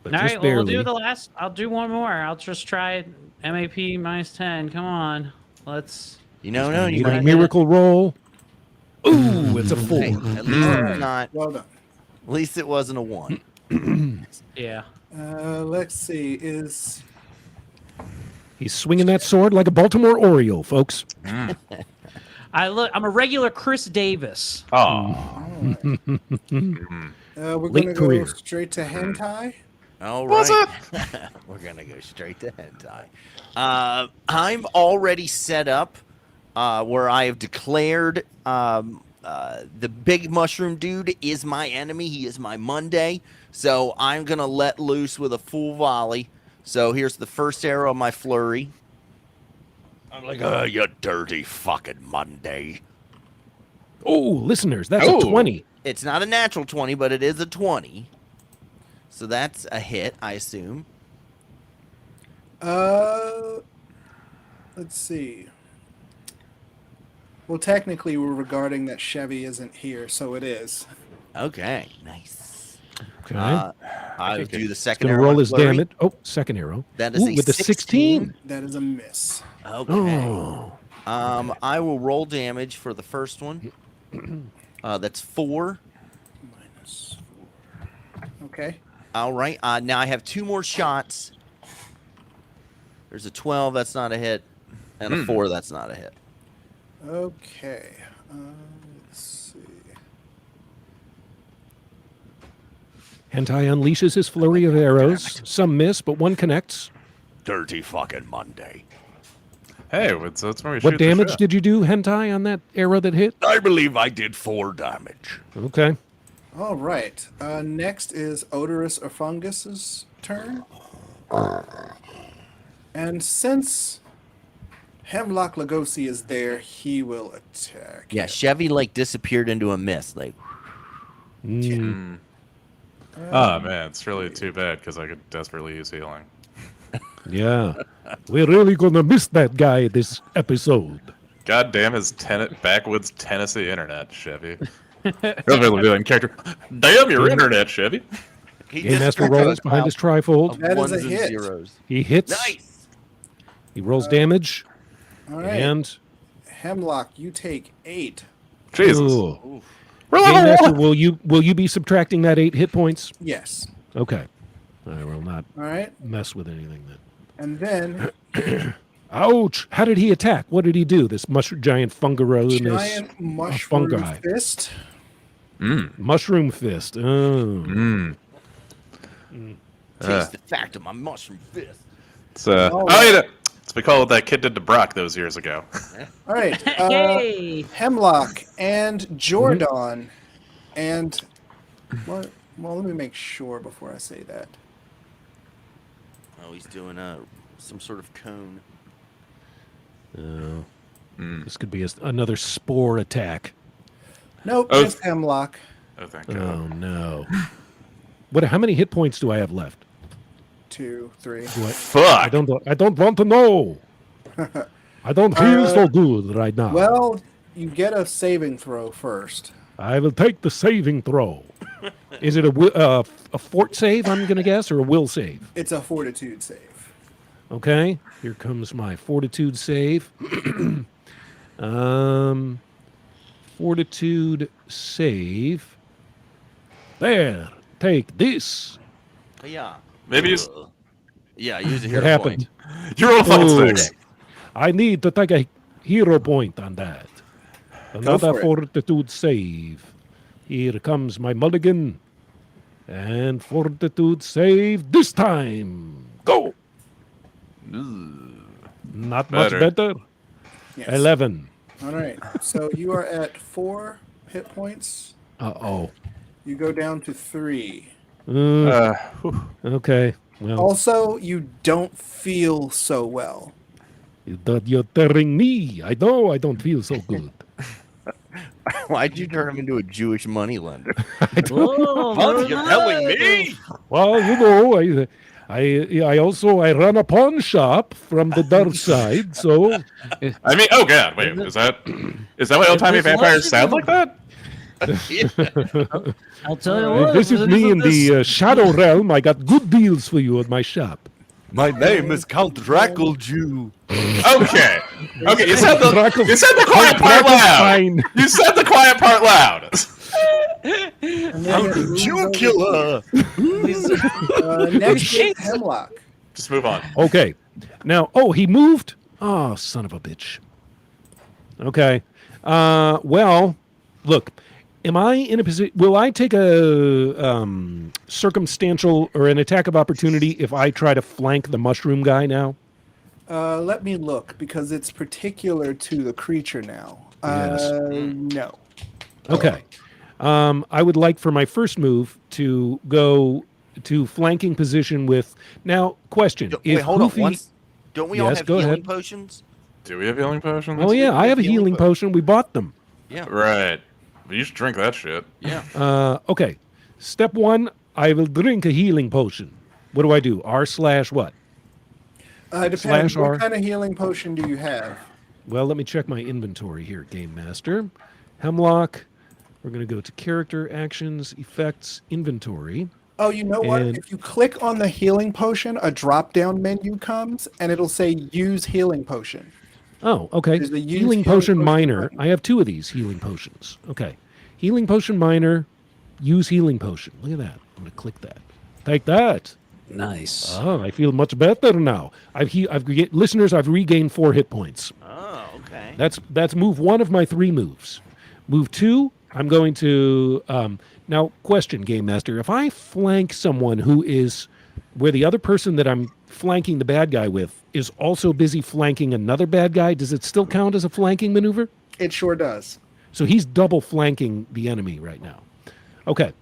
but All just right, well, we'll barely. do the last. I'll do one more. I'll just try MAP -10. Come on. Let's. No, Need you a might miracle roll. Ooh, it's a 4. Hey, at least it's not. Well done. At least it wasn't a 1. Yeah. Let's see. He's swinging that sword like a Baltimore Oriole, folks. I'm a regular Chris Davis. Oh. we're Late going to go career. straight to hentai. All Was right. We're going to go straight to hentai. I'm already set up where I have declared the big mushroom dude is my enemy. He is my Monday. So I'm going to let loose with a full volley. So here's the first arrow of my flurry. I'm like, oh, you dirty fucking Monday. Oh, listeners, that's Oh. a 20. It's not a natural 20, but it is a 20. So that's a hit, I assume. Let's see. Well, technically, we're regarding that Chevy isn't here, so it is. Okay, nice. Okay. I would do the second Gonna arrow. roll with his flurry. damage. Oh, second arrow. That is a with the 16. That is a miss. Okay. Oh. I will roll damage for the first one. That's 4. Minus 4. Okay. All right. Now I have 2 more shots. There's a 12. That's not a hit. And a 4. That's not a hit. Okay. Let's see. Hentai unleashes his flurry of arrows. Some miss, but one connects. Dirty fucking Monday. Hey, that's when we shoot What the damage shit. did you do, Hentai, on that arrow that hit? I believe I did 4 damage. Okay. All right. Next is Odorous or Fungus's turn. And since Hemlock Lugosi is there, he will attack. Yeah, Chevy like disappeared into a mist. Like, Oh man, it's really too bad because I could desperately use healing. Yeah. We're really gonna miss that guy this episode. God damn his backwoods Tennessee internet, Chevy. Really villain character. Damn your internet, Chevy. he Game Master disappeared rolls into a behind his cloud trifold. of That is ones a and hit. zeros. He hits. Nice. He rolls damage. All right. And Hemlock, you take 8. Jesus. Ooh. We're Game level Master, 1. will you be subtracting that 8 hit points? Yes. Okay. I will not All right. mess with anything then. And then Ouch! How did he attack? What did he do? This giant fungaro in his giant mushroom fungi. fist. Mushroom fist. Oh. Taste the fact of my mushroom fist. It's, we call it that kid did to Brock those years ago. All right. Yay! Hemlock and Jordan and what? Well, let me make sure before I say that. Oh, he's doing some sort of cone. This could be another spore attack. Nope, Oh. just Hemlock. Oh, thank God. Oh no! How many hit points do I have left? 2, 3. Fuck. I don't want to know. I don't feel so good right now. Well, you get a saving throw first. I will take the saving throw. Is it a fort save? I'm gonna guess, or a will save? It's a fortitude save. Okay, here comes my fortitude save. Fortitude save. There, take this. Yeah. Maybe you Yeah, use a What hero happened? point. you roll fucking Oh, 6. I need to take a hero point on that. Another for it. fortitude save. Here comes my mulligan. And fortitude save this time. Go! Not much Better. better. Yes. 11. All right. So you are at 4 hit points. Uh-oh. You go down to 3. Okay. Well, Also, you don't feel so well. you're telling me. I know I don't feel so good. Why'd you turn him into a Jewish moneylender? Whoa, What? You're telling me? Well, you know, I also run a pawn shop from the dark side, so I mean, oh god, wait, is that what old-timey this vampires legend- sound like that? I'll tell you what. this is me in the shadow realm. I got good deals for you at my shop. My name is Count Drackle Jew. Okay, you said Draco- the quiet part Draco loud. fine. You said the quiet part loud. And then it moves Jew over- killer. Next is Hemlock. Just move on. Okay. Now, he moved? Oh, son of a bitch. Okay. Well, look, am I in a position... Will I take a circumstantial or an attack of opportunity if I try to flank the mushroom guy now? Let me look because it's particular to the creature now. Yes. No. Okay. I would like for my first move to go to flanking position with... Now, question. Wait, hold on. Goofy- Don't we all Yes, have go healing ahead. potions? Do we have healing potions? Oh, yeah, I have a healing healing potion. We bought them. Yeah. Right. But you should drink that shit. Yeah. Okay. Step 1, I will drink a healing potion. What do I do? R/what? Depends. Slash R. What kind of healing potion do you have? Well, let me check my inventory here, Game Master. Hemlock. We're going to go to character, actions, effects, inventory. Oh, you know what? And- If you click on the healing potion, a drop-down menu comes, and it'll say "Use healing potion." Oh, okay. There's the use Healing healing potion potion minor. button. I have 2 of these healing potions. Okay. Healing potion minor. Use healing potion. Look at that. I'm going to click that. Take that. Nice. Oh, I feel much better now. Listeners, I've regained 4 hit points. Oh, okay. That's move 1 of my 3 moves. Move 2, I'm going to now question, Game Master. If I flank someone who is where the other person that I'm flanking the bad guy with is also busy flanking another bad guy, does it still count as a flanking maneuver? It sure does. So he's double flanking the enemy right now. Okay.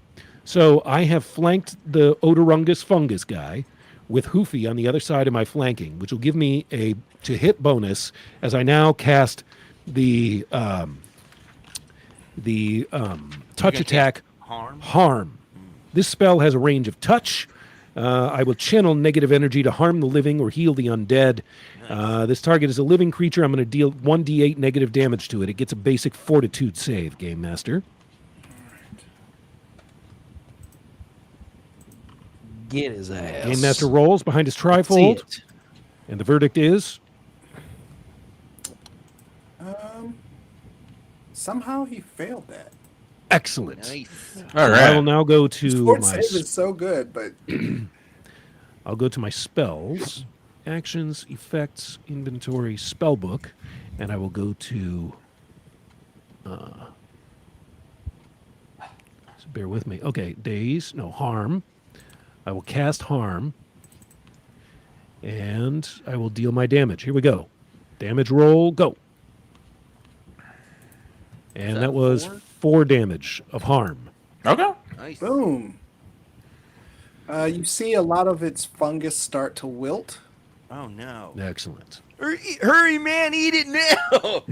So I have flanked the Odorungus fungus guy with Hoofy on the other side of my flanking, which will give me a to hit bonus as I now cast the touch attack harm. This spell has a range of touch. I will channel negative energy to harm the living or heal the undead. This target is a living creature. I'm going to deal 1d8 negative damage to it. It gets a basic fortitude save, Game Master. Get his ass. Game Master rolls behind his See trifold, it. and the verdict is Somehow he failed that. excellent. Nice. All I will right. now go His to fort my save is so good, but I'll go to my spells, actions, effects, inventory, spell book, and I will go to. So bear with me. Okay, harm. I will cast harm, and I will deal my damage. Here we go. Damage roll, go. And that was 4 damage of harm. Okay. Nice. boom. You see a lot of its fungus start to wilt. Oh no. Excellent. Hurry, man, eat it now.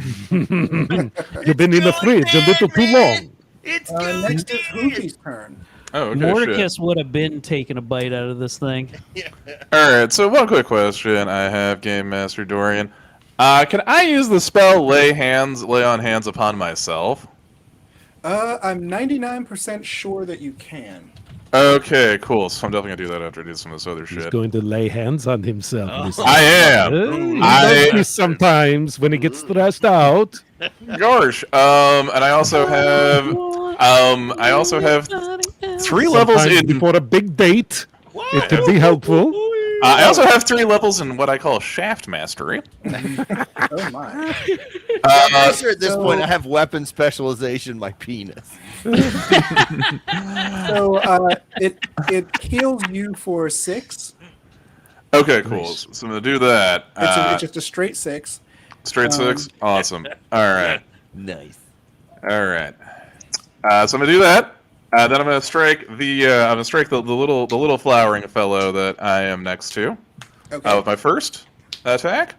You've been in the fridge a little too long. It's going Next is Hoofy's turn. Oh, okay. Mordecus would have been taking a bite out of this thing. All right. So one quick question I have, Game Master Dorian. Can I use the spell lay on hands upon myself? I'm 99% sure that you can. Okay, cool. So I'm definitely gonna do that after I do some of this other He's shit. going to lay hands on himself. Listen. I am. He does this sometimes when he gets stressed out. Gosh. And I also have 3 levels Sometimes in. before a big date. It can be helpful. I also have 3 levels in what I call shaft mastery. Oh my. I'm sure at this point I have weapon specialization. My penis. So it heals you for 6. Okay, cool. Nice. So I'm gonna do that. It's just a straight 6. Straight 6. Awesome. All right. Nice. All right. So I'm gonna do that. Then I'm gonna strike the little flowering fellow that I am next to Okay. with my first attack.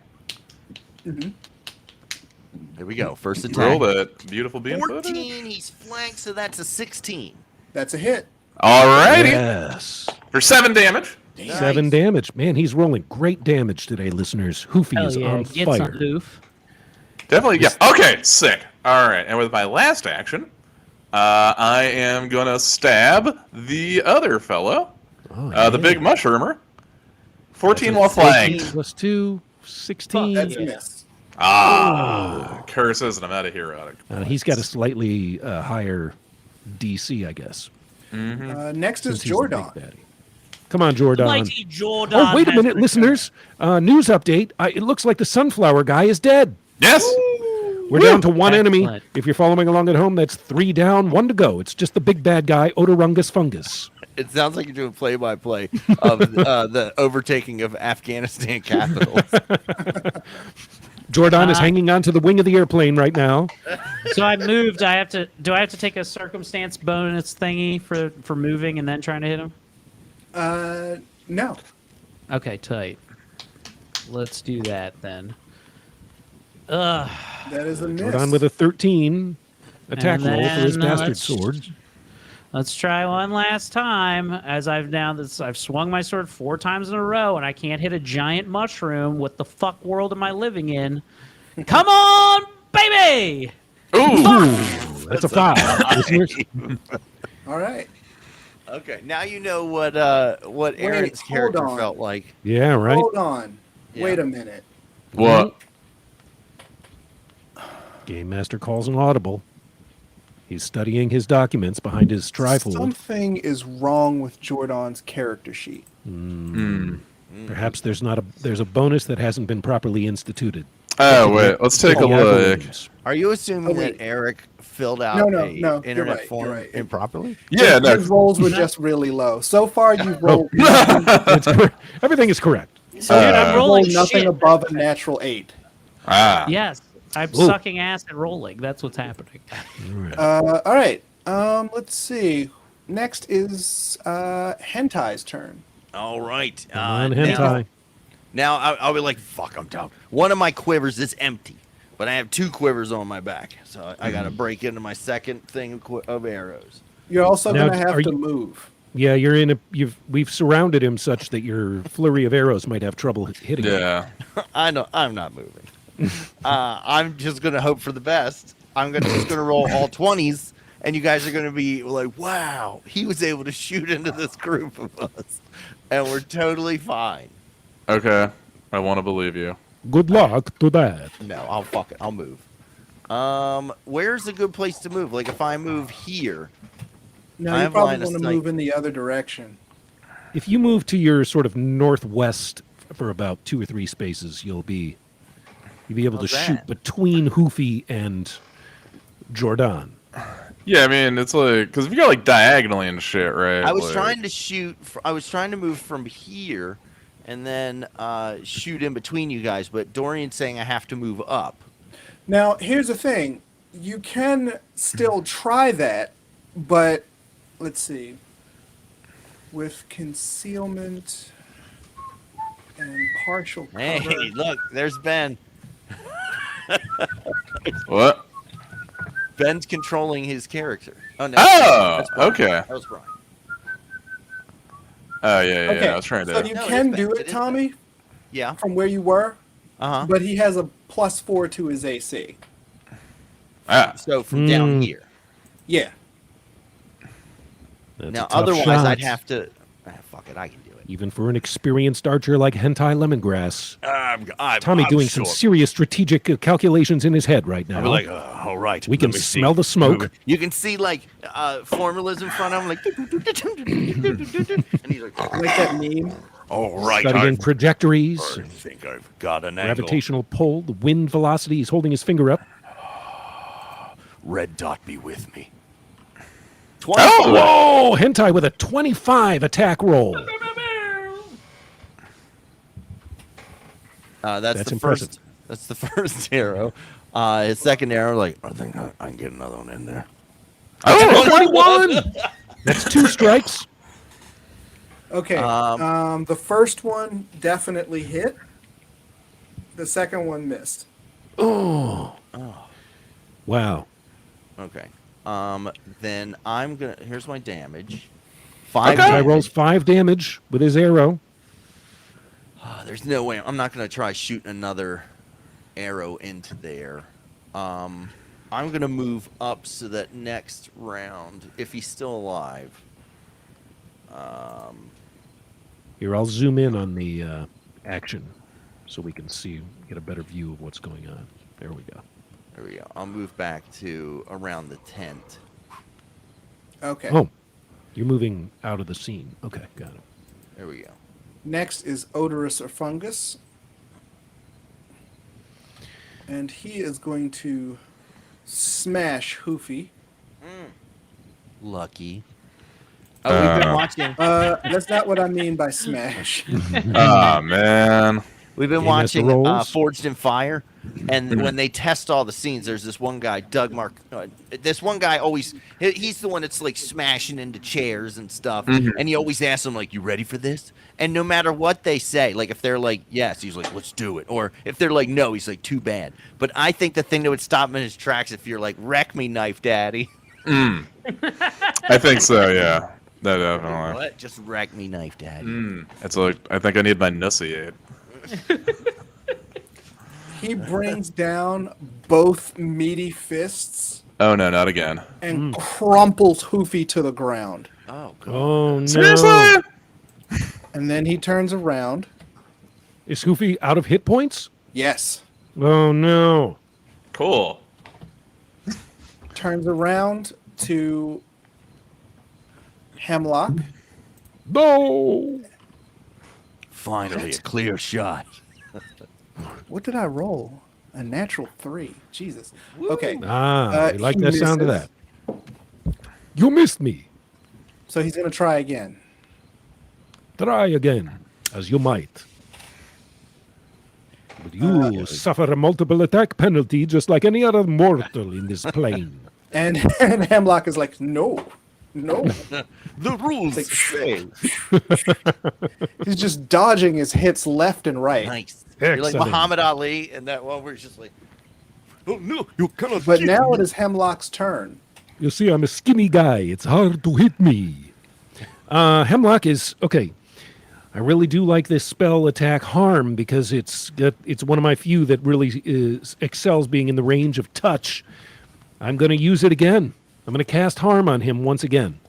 There we go. First Roll attack. that beautiful bean footage. 14. He's flanked, so that's a 16. That's a hit. Alrighty. Yes. For 7 damage. 7 damage. Man, he's rolling great damage today, listeners. Hoofy Hell is yeah, on get some fire. hoof. Definitely. Yeah. Okay. Sick. All right. And with my last action, I am gonna stab the other fellow, Oh, the yeah. big mushroomer. 14 while flanked. Plus 2, 16. That's a miss. Curses, and I'm out of heroic. He's got a slightly higher DC, I guess. Next is since he's the big Jordan. baddie. Come on, Jordan. Mighty Jordan. Oh, wait a has minute, returned. listeners. News update. It looks like the sunflower guy is dead. Yes. We're down to 1 enemy. Excellent. If you're following along at home, that's 3 down, 1 to go. It's just the big bad guy, Odorungus fungus. It sounds like you're doing play-by-play of the overtaking of Afghanistan capitals. Jordan is hanging on to the wing of the airplane right now. So I moved. Do I have to take a circumstance bonus thingy for moving and then trying to hit him? No. Okay, tight. Let's do that then. That is a miss. Jordan with a 13 attack And roll for his then, bastard let's- sword. Let's try one last time. As I've swung my sword 4 times in a row, and I can't hit a giant mushroom. What the fuck world am I living in? Come on, baby! Ooh. That's a 5. Listeners? All right. Okay, now you know what Aaron's hold character on. felt like. Yeah, right. Hold on. Yeah. Wait a minute. What? Game Master calls an audible. He's studying his documents behind his trifold. Something is wrong with Jordan's character sheet. Perhaps there's a bonus that hasn't been properly instituted. Oh wait, let's take a look. Are you assuming that wait. Eric filled out No, a you're internet right, form you're right. improperly? Yeah, no. His rolls were just really low. So far, you've rolled Everything is correct. So dude, I'm rolling nothing shit. above a natural 8. Ah. Yes, I'm Ooh. sucking ass and rolling. That's what's happening. All right. Let's see. Next is Hentai's turn. All right. Come on, hentai. Now I'll be like, fuck, I'm down. One of my quivers is empty, but I have 2 quivers on my back, so I got to break into my second thing of arrows. You're also Now, going to have are to you- move. Yeah, we've surrounded him such that your flurry of arrows might have trouble hitting him. Yeah. I know I'm not moving. I'm just gonna hope for the best. Just gonna roll all 20s, and you guys are gonna be like, "Wow, he was able to shoot into this group of us, and we're totally fine." Okay. I want to believe you. Good luck to that. No, I'll move. Where's a good place to move? Like if I move here, No, I you have probably line of want to sight. move in the other direction. If you move to your sort of northwest for about 2 or 3 spaces, you'll be able How's to that? shoot between Hoofy and Jordan. Yeah, I mean, it's like, because if you go like diagonally and shit, right? I was like- trying to shoot. I was trying to move from here, and then shoot in between you guys. But Dorian's saying I have to move up. Now, here's the thing. You can still try that, but let's see. With concealment and partial cover. Hey, look, there's Ben. What? Ben's controlling his character. Oh no! Oh, that's Brian. okay. That was Brian. Oh, yeah, yeah, Okay, yeah. I was trying to. so you No, it can is do bad. it, It is Tommy, Yeah. from where you were, Uh huh. but he has a +4 to his AC. Ah. So from down Hmm. here. Yeah. That's Now, a tough otherwise, shot. I'd have to. Fuck it, I can do it. Even for an experienced archer like Hentai Lemongrass. I'm Tommy doing some serious strategic calculations in his head right now. all right. We can smell the smoke. You can see like formulas in front of him, like, and he's like, Like that meme. All right, Studying I trajectories, think I've got an angle. gravitational pull, the wind velocity. He's holding his finger up. Red dot be with me. 20. Whoa! Hentai with a 25 attack roll. That's That's the impressive. first. That's the first arrow. His second arrow, like, I think I can get another one in there. Oh, 21! That's 2 strikes. Okay. Um, The first one definitely hit. The second one missed. Wow. Okay. Then I'm gonna. Here's my damage. 5. Okay. Hentai damage. rolls 5 damage with his arrow. There's no way. I'm not gonna try shooting another arrow into there. I'm gonna move up so that next round, if he's still alive. Here, I'll zoom in on the action so we can get a better view of what's going on. There we go. There we go. I'll move back to around the tent. Okay. Oh, you're moving out of the scene. Okay, got it. There we go. Next is Odorous or Fungus. And he is going to smash Hoofy. Lucky. Oh, we've been watching. That's not what I mean by smash. Ah, man. We've been Game Master watching rolls. Forged in Fire, and when they test all the scenes, there's this one guy, Doug Mark. This one guy always, he's the one that's like smashing into chairs and stuff, and he always asks them like, "You ready for this?" And no matter what they say, like if they're like, "Yes," he's like, "Let's do it," or if they're like, "No," he's like, "Too bad." But I think the thing that would stop him in his tracks if you're like, "Wreck me, knife daddy." I think so, yeah. That definitely. What? Just wreck me, knife daddy. It's like, I think I need my nussy aid. He brings down both meaty fists Oh no, not again. and crumples Hoofy to the ground. Oh, God. Oh no! Seriously? And then he turns around. Is Hoofy out of hit points? Yes. Oh no! Cool. Turns around to Hemlock. No! Finally, a clear shot. What did I roll? A natural 3. Jesus. Okay. I like he that sound of misses. that. You missed me. So he's going to try again. Try again, as you might. But you suffer a multiple attack penalty just like any other mortal in this plane. And Hemlock is like, no. The rules Like, say. He's just dodging his hits left and right. Nice. You're like Excellent. Muhammad Ali in that one where he's just like, Oh no, you cannot. But get now me. it is Hemlock's turn. You see, I'm a skinny guy. It's hard to hit me. Hemlock is okay. I really do like this spell attack harm because it's one of my few that really excels being in the range of touch. I'm going to use it again. I'm going to cast harm on him once again.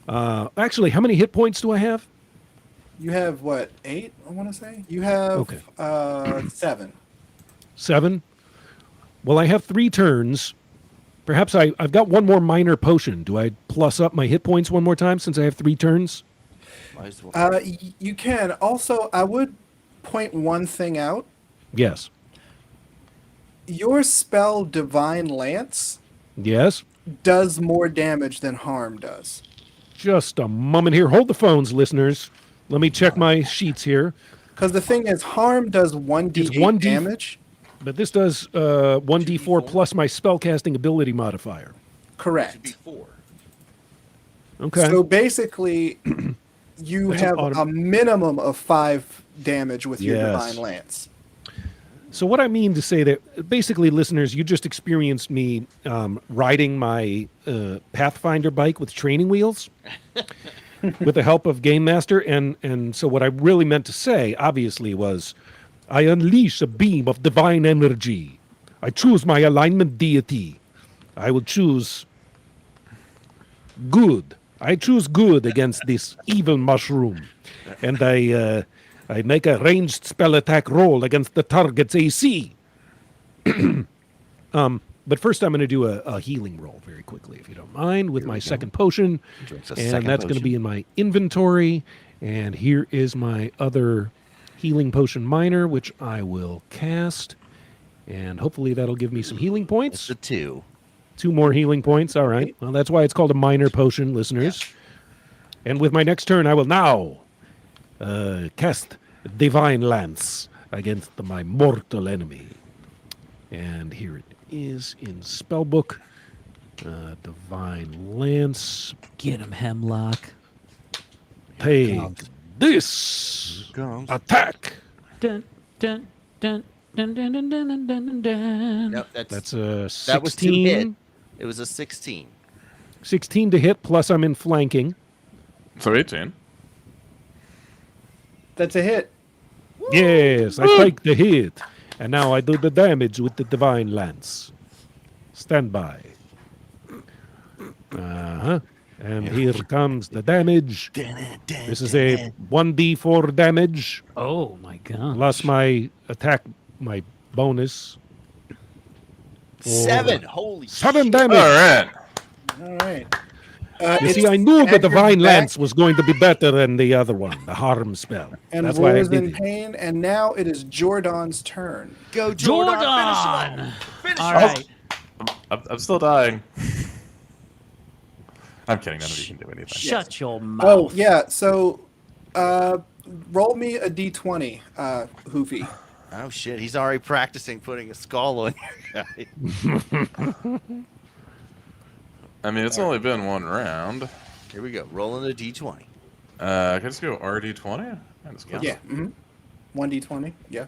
Actually, how many hit points do I have? You have what, 8? I want to say you have Okay. 7. 7. Well, I have 3 turns. Perhaps I've got one more minor potion. Do I plus up my hit points one more time since I have 3 turns? might as well. You can also. I would point one thing out. Yes. Your spell Divine Lance Yes. does more damage than harm does. Just a moment here. Hold the phones, listeners. Let me check my sheets here. Because the thing is, harm does 1d8 It's 1d damage. But this does 1d4 plus my spellcasting ability modifier. Correct. Okay. So basically, you That's an have a minimum of 5 damage with your Yes. Divine Lance. So what I mean to say that, basically, listeners, you just experienced me riding my Pathfinder bike with training wheels with the help of Game Master. And so what I really meant to say, obviously, was I unleash a beam of divine energy. I choose my alignment deity. I will choose good. I choose good against this evil mushroom. And I make a ranged spell attack roll against the target's AC. But first I'm going to do a healing roll very quickly, if you don't mind, with my second potion. Drinks a And second that's going to potion. be in my inventory. And here is my other healing potion minor, which I will cast. And hopefully that'll give me some healing points. It's a 2. 2 more healing points. All right. Well, that's why it's called a minor potion, listeners. And with my next turn, I will now cast Divine Lance against my mortal enemy. And here it is in Spellbook. Divine Lance. Get him, Hemlock. Take this Comes. attack. Dun, dun, dun, dun, dun, dun, dun, dun, dun. Yep, That's a 16. that was 2 hit. It was a 16. 16 to hit, plus I'm in flanking. So 18. That's a hit. Yes, I take the hit. And now I do the damage with the Divine Lance. Stand by. Uh-huh. And here comes the damage. This is a 1d4 damage, Oh my god. plus my attack, my bonus. 7. Holy 7 shit. damage. All right. All right. You see, I knew the Divine Lance was going to be better than the other one, the harm spell. And That's why I Roar's did in it. pain, and now it is Jordan's turn. Go, Jordan. Jordan! Finish All him off. right. I'm still dying. I'm kidding. None of you can do anything. Shut your mouth. Oh, yeah. So roll me a d20, Hoofy. Oh, shit. He's already practicing putting a skull on your guy. I mean, it's only been 1 round. Here we go. Rolling a d20. Can I just go RD20? Yeah. 1d20. Yeah.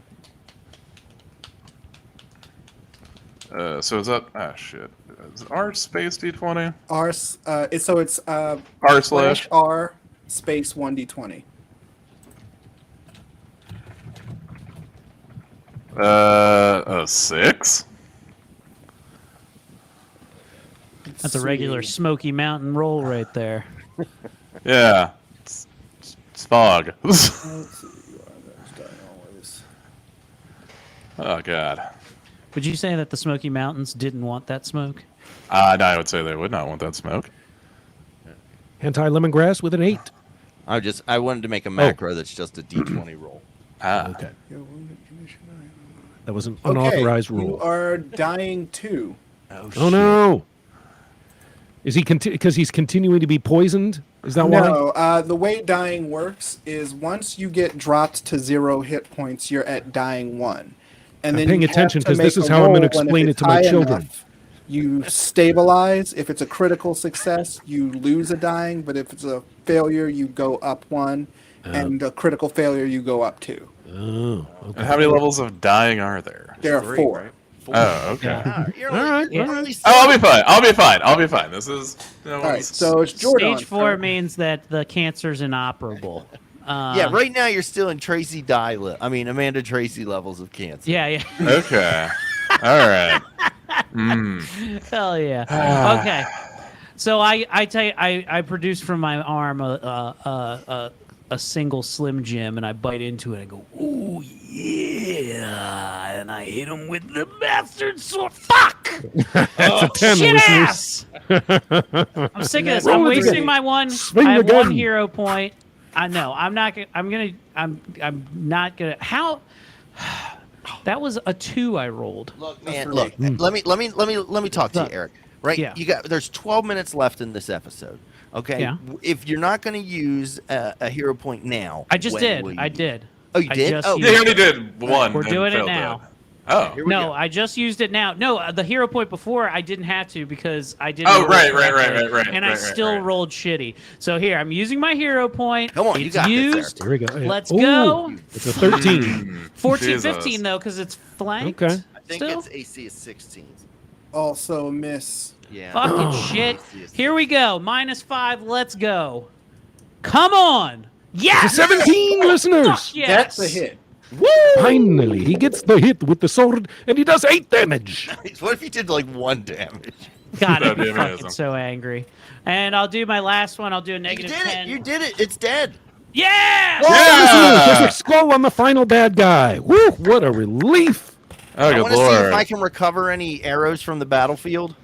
So is that... Ah, shit. Is it R space D20? R. It's R slash... R space 1d20. A 6? That's a regular see. Smoky Mountain roll right there. Yeah. It's fog. Let's see. Dying always. Oh god. Would you say that the Smoky Mountains didn't want that smoke? No, I would say they would not want that smoke. Hentai lemongrass with an 8. I wanted to make a macro that's just a D20 roll. Ah. Okay. You're wounded, condition nine. That was an Okay, unauthorized you roll. are dying too. Oh no! Is he because he's continuing to be poisoned? Is that why? No, the way dying works is once you get dropped to 0 hit points, you're at dying 1. And I'm then paying you have attention to 'cause this make is a how I'm gonna roll when if explain it it's to my high children. enough, you stabilize. If it's a critical success, you lose a dying, but if it's a failure, you go up 1, and a critical failure, you go up 2. Oh, okay. And how many levels of dying are there? There are 3, 4. right? Oh, okay. Yeah. You're All right, you're all right. only Oh, I'll be fine. I'll be fine. I'll be fine. This is. You know, All right, so it's Jordan. Stage 4 means that the cancer's inoperable. yeah, right now you're still in Amanda Tracy levels of cancer. Yeah, yeah. Okay. All right. Hell yeah. Okay. So I tell you, I produce from my arm a single Slim Jim, and I bite into it. And I go, Ooh, yeah. And I hit him with the bastard sword. Fuck! That's a 10, shit listeners. ass! I'm sick of this. Roll I'm it wasting again. my one. Swing I have the one gun. hero point. I know. I'm not gonna. I'm not gonna. How? That was a 2 I rolled. Look, man. for Look. me. Let me talk to you, Look. Eric. Right? Yeah. There's 12 minutes left in this episode. Okay. Yeah. If you're not going to use a hero point now, I just when did. will you I use it? did. Oh, you I did? just Oh, Yeah, used he it. only did one. We're and doing it failed now. that. Oh. Here we No, go. I just used it now. No, the hero point before I didn't have to because I didn't. Oh, roll right, correctly, and I right, still right. rolled shitty. So here, I'm using my hero point. Come on, you It's got this, used. Here we go. Yeah. Let's Ooh, go. It's a 13. 14, Jesus. 15 though, because it's flanked. Okay. I think Still? its AC is 16. Also miss. Yeah. Fucking shit. Here we go. -5. Let's go. Come on. Yes. 17, listeners. Yes. That's a hit. Finally, he gets the hit with the sword, and he does 8 damage. What if you did like 1 damage? God, That'd I'm be fucking amazing. so angry. And I'll do my last one. I'll do a You negative did 10. it! You did it! It's dead! Yeah. Yeah! There's a skull on the final bad guy. Woo! What a relief. Oh, I good want to see if lord. I can recover any arrows from the battlefield.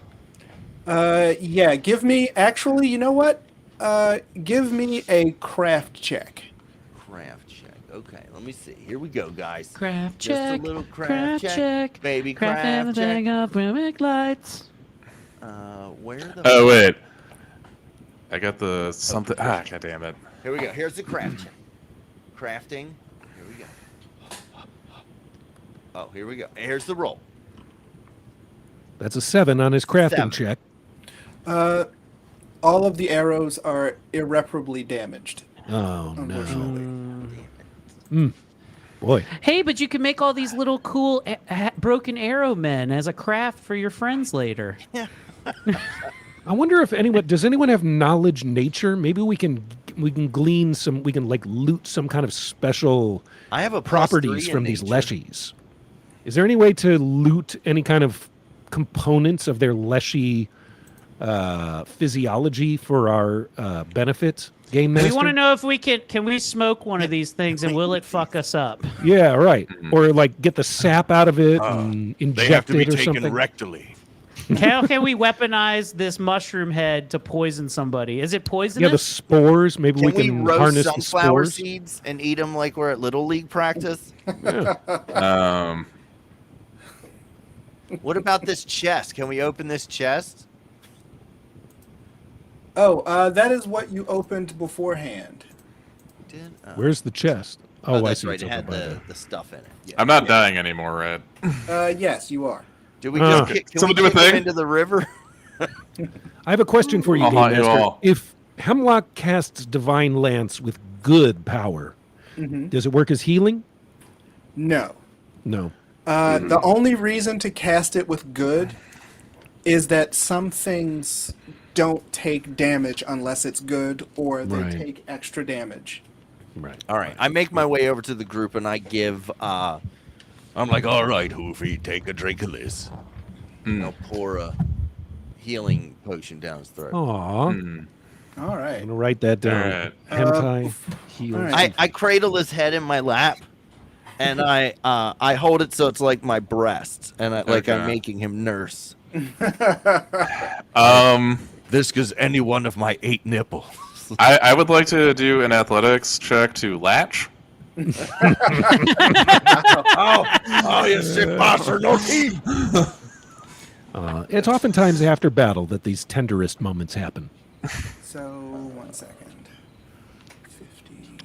Yeah, give me, actually, you know what? Give me a craft check. Craft check. Okay, let me see. Here we go, guys. Craft Just a check. little craft check. Baby, Craft craft everything check. up with big lights. Where the... Oh wait. I got the something. Ah, god damn it. Here we go. Here's the craft check. Crafting. Here we go. Oh, here we go. Here's the roll. That's a 7 on his crafting 7. check. All of the arrows are irreparably damaged, Oh, no. unfortunately. Boy. Hey, but you can make all these little cool broken arrow men as a craft for your friends later. I wonder if does anyone have knowledge nature? Maybe we can glean some, we can like loot some kind of special I have a +3 properties in from these nature. leshies. Is there any way to loot any kind of components of their leshy physiology for our benefit, Game Master? We want to know if we can we smoke one of these things and will it fuck us up? Yeah, right. Or like get the sap out of it and They have inject to be it or taken something. rectally. How can we weaponize this mushroom head to poison somebody? Is it Yeah, the poisonous? spores. Maybe Can we we can roast harness the sunflower spores. seeds and eat them like we're at Little League practice? What about this chest? Can we open this chest? Oh, that is what you opened beforehand. Did? Where's the chest? Oh, I that's see. right. It's It over had by there. the stuff in it. Yeah. I'm not dying anymore, Red. Yes, you are. Did we just Okay. kick, can Someone we do a kick him thing? into the river? I have a question for you, I'll Game haunt you Master. all. If Hemlock casts Divine Lance with good power, does it work as healing? No. No. The only reason to cast it with good is that some things don't take damage unless it's good, or they Right. take extra damage. Right. All right. I make my way over to the group and I give. I'm like, all right, Hoofy, take a drink of this. I'll pour a healing potion down his throat. Aw. I'm All right. gonna write that down. Alright. Hentai heals. all right. I cradle his head in my lap, and I hold it so it's like my breast, and I'm Okay. making him nurse. This gives any one of my 8 nipples. I would like to do an athletics check to latch. Oh, you sick bastard, no teeth. It's oftentimes after battle that these tenderest moments happen. So 1 second. 50,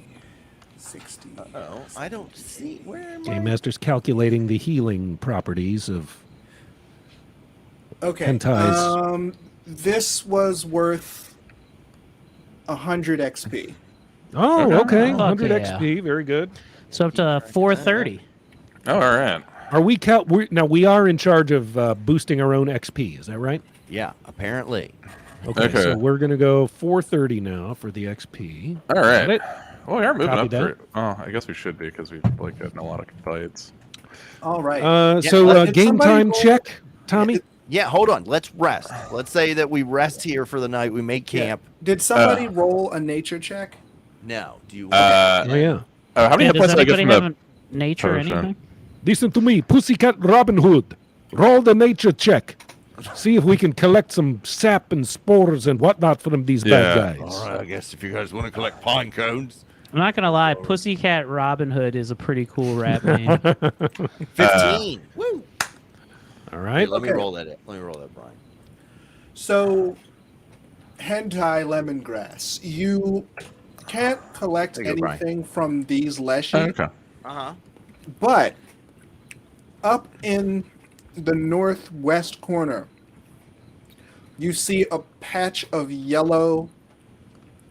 60. Oh, I don't see where am Game Master's calculating the healing properties of Okay. hentais. This was worth 100 XP. Oh, okay. Fuck 100 yeah. XP. Very good. So up to 430. Oh, all right. Are we now we are in charge of boosting our own XP, is that right? Yeah, apparently. Okay, so we're going to go 430 now for the XP. All Got right. it? Well, we are moving Copy up. that. I guess we should be because we've like gotten a lot of fights. All right. Did Game somebody time roll- check, Tommy? Yeah, hold on. Let's rest. Let's say that we rest here for the night. We make camp. Did somebody roll a nature check? No. Do you? Oh, yeah. How many Yeah, hit does points did I get anybody from have the? nature or potion? anything? Listen to me, Pussycat Robin Hood. Roll the nature check. See if we can collect some sap and spores and whatnot from these bad Yeah. guys. All right, I guess if you guys want to collect pine cones. I'm not gonna lie, Pussycat Robin Hood is a pretty cool rap name. 15. Woo. All right. Let me Okay. roll that. Let me roll that, Brian. So, hentai lemongrass. You can't collect There you go, Brian. anything from these leshy, Okay. Uh-huh. but up in the northwest corner, you see a patch of yellow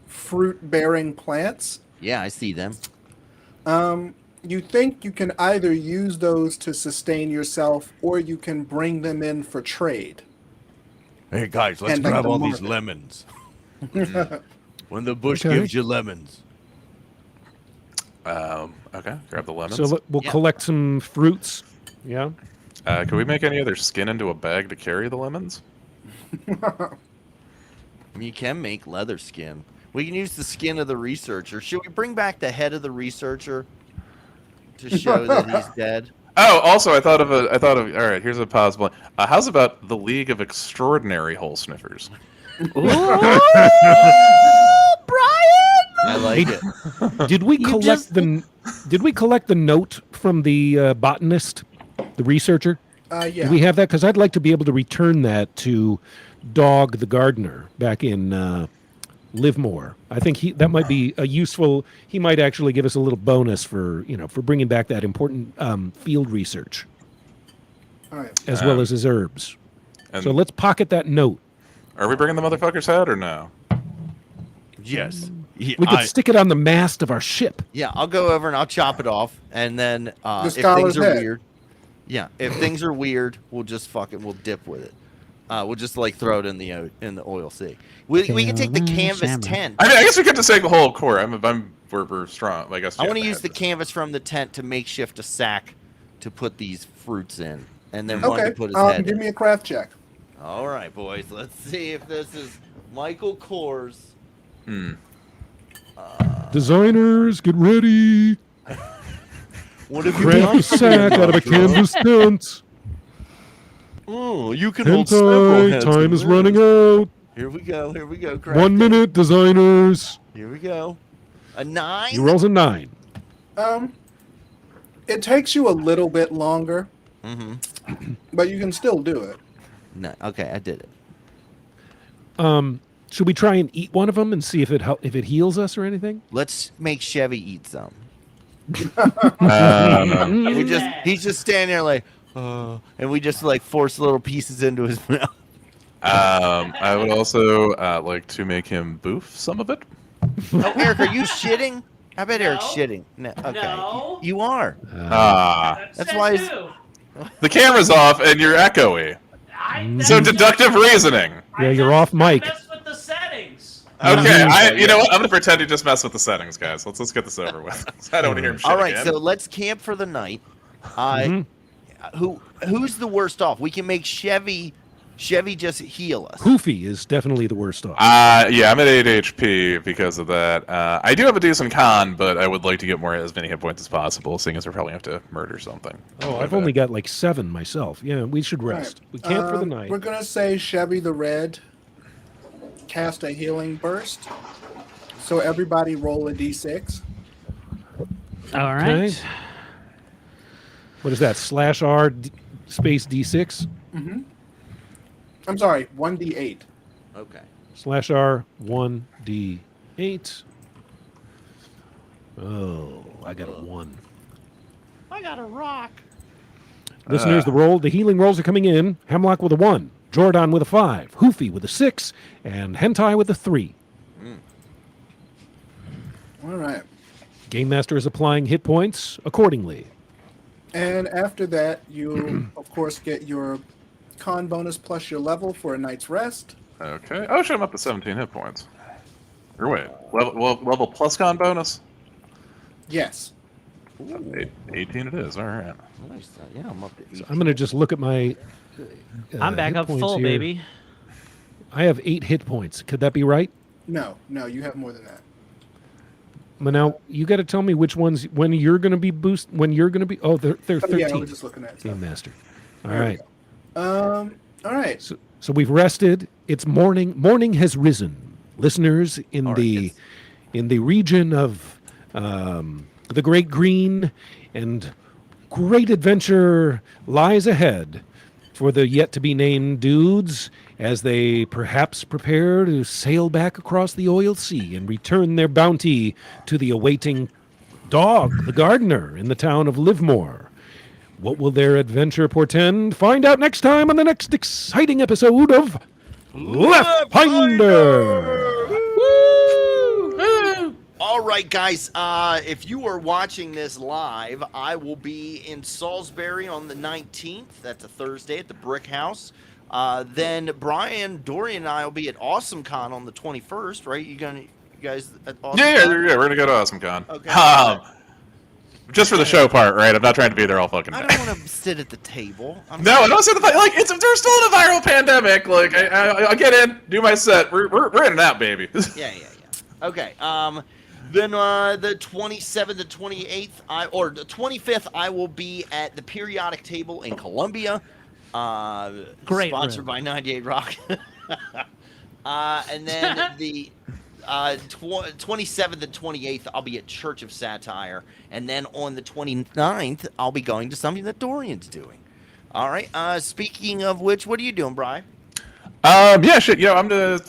fruit-bearing plants. Yeah, I see them. You think you can either use those to sustain yourself, or you can bring them in for trade. Hey guys, let's And like grab the all these market. lemons. When the bush Okay. gives you lemons. Okay. Grab the lemons. So we'll Yeah. collect some fruits. Yeah. Can we make any other skin into a bag to carry the lemons? You can make leather skin. We can use the skin of the researcher. Should we bring back the head of the researcher to show that he's dead? Oh, also, I thought of. All right, here's a possible. How's about the League of Extraordinary Hole Sniffers? I like it. Did we You collect just- Did we collect the note from the botanist, the researcher? Yeah. Do we have that? Because I'd like to be able to return that to Dog the gardener back in Livermore. I think that might be a useful. He might actually give us a little bonus for bringing back that important field research All right. as well as his herbs. And So let's pocket that note. are we bringing the motherfucker's head or no? Yes. We could stick it on the mast of our ship. Yeah, I'll go over and I'll chop it off, and then if scholar's things are head. weird, if things are weird, we'll just we'll dip with it. We'll just like throw it in the oil sea. We can take the canvas Salmon. tent. I mean, I guess we could just take the whole core. We're strong. I guess. I you want to have use the this. canvas from the tent to makeshift a sack to put these fruits in, and then one Okay. to put his head Give in. me a craft check. All right, boys. Let's see if this is Michael Kors. Designers, get ready. What have Craft a sack out of a canvas tent. Oh, you can hold several Hentai, heads time in is this. running out. Here we go. 1 minute, designers. Here we go. A 9. He rolls a 9. It takes you a little bit longer, Mm-hmm. but you can still do it. No, okay, I did it. Should we try and eat one of them and see if it heals us or anything? Let's make Chevy eat some. Um, He's just standing there like, and we just like force little pieces into his mouth. I would also like to make him boof some of it. Oh, Eric, are you shitting? I bet Eric's shitting. No, okay, No. You are. That's why. The camera's off and you're echoey. So deductive reasoning. Yeah, you're off mic. with the settings. Okay, you know what? I'm gonna pretend you just mess with the settings, guys. Let's get this over with. I don't want to hear him shit All right, again. so let's camp for the night. Who's the worst off? We can make Chevy Chevy, just heal us. Hoofy is definitely the worst off. Yeah, I'm at 8 HP because of that. I do have a decent con, but I would like to get as many hit points as possible, seeing as we probably have to murder something. Oh, I've only got like 7 myself. Yeah, we should rest. We can't for the night. We're gonna say Chevy the Red cast a healing burst. So everybody roll a d6. All right. Okay. What is that? /R space D6? I'm sorry, 1d8. Okay. /R 1D8. Oh, I got a 1. I got a rock. Listeners, the healing rolls are coming in. Hemlock with a 1, Jordan with a 5, Hoofy with a 6, and Hentai with a 3. All right. Game Master is applying hit points accordingly. And after that, you of course get your con bonus plus your level for a night's rest. Okay. Oh, shit, I'm up to 17 hit points. Or wait, level plus con bonus? Yes. 18 it is, all right. Nice. Yeah, I'm up to 8. I'm going to just look at my I'm back hit up points full, here. baby. I have 8 hit points. Could that be right? No, you have more than that. But now, you got to tell me which ones, when you're going to be oh, they're 13. Yeah, I was just looking at Game stuff. Master. All There we right. go. All right. So we've rested. It's morning. Morning has risen. Listeners in the region of the Great Green, and great adventure lies ahead for the yet to be named dudes as they perhaps prepare to sail back across the oiled sea and return their bounty to the awaiting dog, the gardener, in the town of Livermore. What will their adventure portend? Find out next time on the next exciting episode of Laughfinder. All right, guys. If you are watching this live, I will be in Salisbury on the 19th. That's a Thursday at the Brick House. Then Brian, Dorian, and I will be at AwesomeCon on the 21st. Right? You guys at AwesomeCon? Yeah, we're gonna go to AwesomeCon. Okay. Just for the show part, right? I'm not trying to be there all fucking day. I don't want to sit at the table. No, I don't say like they're still in a viral pandemic. Like I get in, do my set. We're in and out, baby. Yeah. Okay. Then the 27th and 28th, or the 25th, I will be at the Periodic Table in Columbia. Great sponsored room. by 98 Rock. And then the 27th and 28th, I'll be at Church of Satire. And then on the 29th, I'll be going to something that Dorian's doing. All right. Speaking of which, what are you doing, Bri? Yeah, shit. Yo,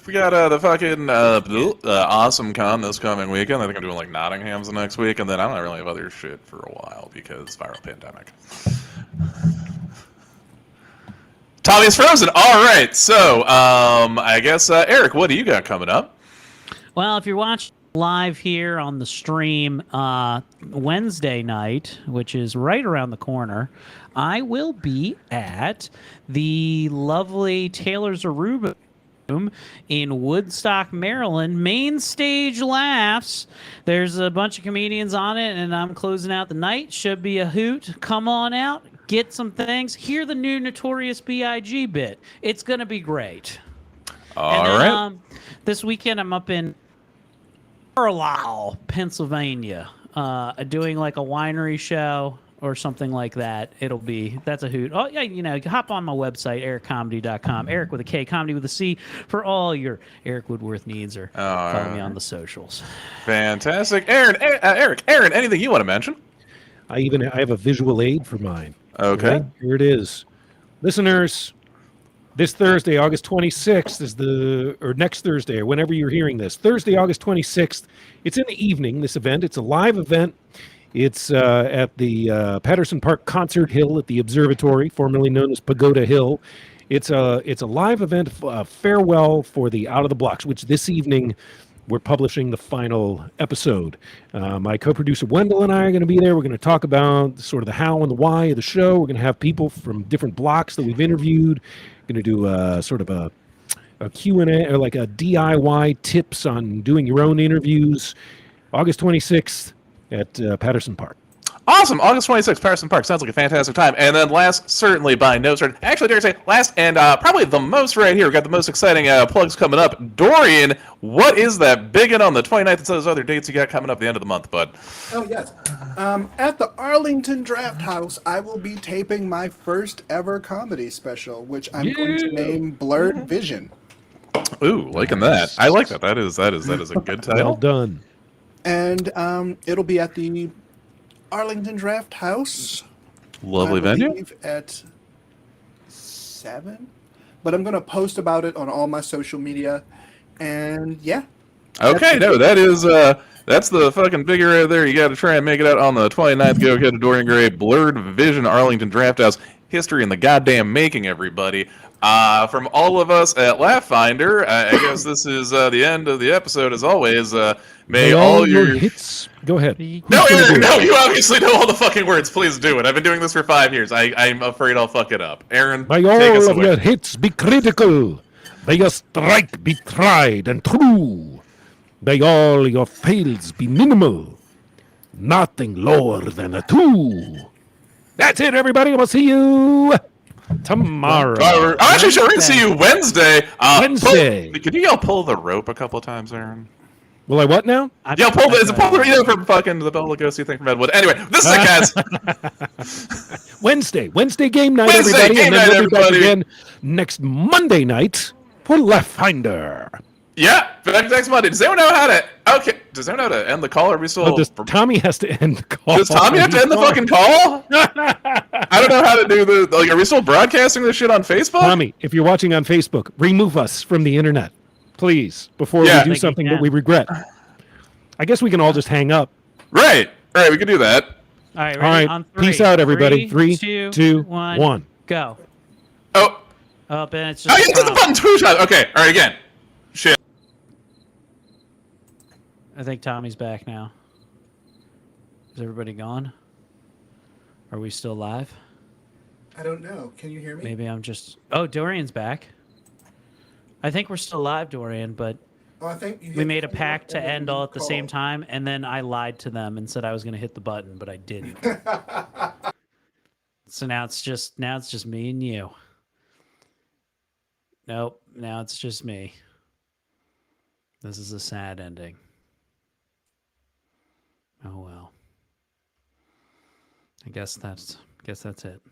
we got the fucking AwesomeCon this coming weekend. I think I'm doing like Nottingham's the next week, and then I don't really have other shit for a while because viral pandemic. Tommy's frozen. All right, so I guess Eric, what do you got coming up? Well, if you're watching live here on the stream Wednesday night, which is right around the corner, I will be at the lovely Taylor's Aruba room in Woodstock, Maryland. Main Stage Laughs. There's a bunch of comedians on it, and I'm closing out the night. Should be a hoot. Come on out, get some things. Hear the new Notorious B.I.G. bit. It's going to be great. All And then, right. This weekend, I'm up in Carlisle, Pennsylvania, doing like a winery show or something like that. That's a hoot. Oh, yeah, hop on my website, ericcomedy.com. Eric with a K, comedy with a C, for all your Eric Woodworth needs, or follow me on the socials. Fantastic. Eric, anything you want to mention? I have a visual aid for mine. Okay. Right? Here it is. Listeners, this Thursday, August 26th or next Thursday, or whenever you're hearing this, Thursday, August 26th, it's in the evening, this event. It's a live event. It's at the Patterson Park Concert Hill at the Observatory, formerly known as Pagoda Hill. It's a live event, farewell for the Out of the Blocks, which this evening we're publishing the final episode. My co-producer Wendell and I are going to be there. We're going to talk about sort of the how and the why of the show. We're going to have people from different blocks that we've interviewed. We're going to do sort of a Q&A, or like a DIY tips on doing your own interviews. August 26th at Patterson Park. Awesome. August 26th, Patterson Park. Sounds like a fantastic time. And then last, certainly by no stretch, actually, dare I say, last and probably the most right here. We've got the most exciting plugs coming up. Dorian, what is that big one on the 29th and some of those other dates you got coming up at the end of the month, bud? Oh, yes. At the Arlington Draft House, I will be taping my first ever comedy special, which I'm going to name Blurred Vision. Ooh, liking that. I like that. That is a good title. Well done. And it'll be at the Arlington Draft House. Lovely I venue. believe at 7. But I'm going to post about it on all my social media. And yeah. Okay, no, that is that's the fucking figure right there. You got to try and make it out on the 29th. Go get to Dorian Gray, Blurred Vision, Arlington Draft House. History in the goddamn making, everybody. From all of us at Laughfinder, I guess this is the end of the episode. As always, may all your hits. Go ahead. No, Aaron, no, you obviously know all the fucking words. Please do it. I've been doing this for 5 years. I'm afraid I'll fuck it up. Aaron, May take us all of away. your hits be critical. May your strike be tried and true. May all your fails be minimal. Nothing lower than a 2. That's it, everybody. We'll see you tomorrow. I'm actually sure we're going to see you Wednesday. Wednesday. Could you yell pull the rope a couple of times, Aaron? Will I what now? Yeah, pull the from fucking the Bela Lugosi thing from Edwood. Anyway, this is it, guys. Wednesday game night, Wednesday everybody. game And then night, we'll be back everybody. again next Monday night for Laughfinder. Yeah, back next Monday. Does anyone know how to? Okay, does anyone know how to end the call? Or are we still? Tommy has to end the call. Does Tommy have to end the fucking call? I don't know how to do the. Like, are we still broadcasting this shit on Facebook? Tommy, if you're watching on Facebook, remove us from the internet, please, before Yeah. we do something that we regret. I guess we can all just hang up. Right. All right, we can do that. All right, ready? All right. On 3. Peace out, everybody. 3, 2, 2, 1, 1. go. Oh, Oh, Ben, it's I just. hit the button 2 times. Okay. All right, again. Shit. I think Tommy's back now. Is everybody gone? Are we still live? I don't know. Can you hear me? Maybe I'm just. Oh, Dorian's back. I think we're still live, Dorian, but Oh, I think you we made a pact to end all at the same time, and then I lied to them and said I was going to hit the button, but I didn't. So now it's just me and you. Nope, now it's just me. This is a sad ending. Oh well. I guess that's it.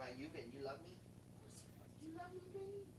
about you, Ben? You love me? You love me, baby?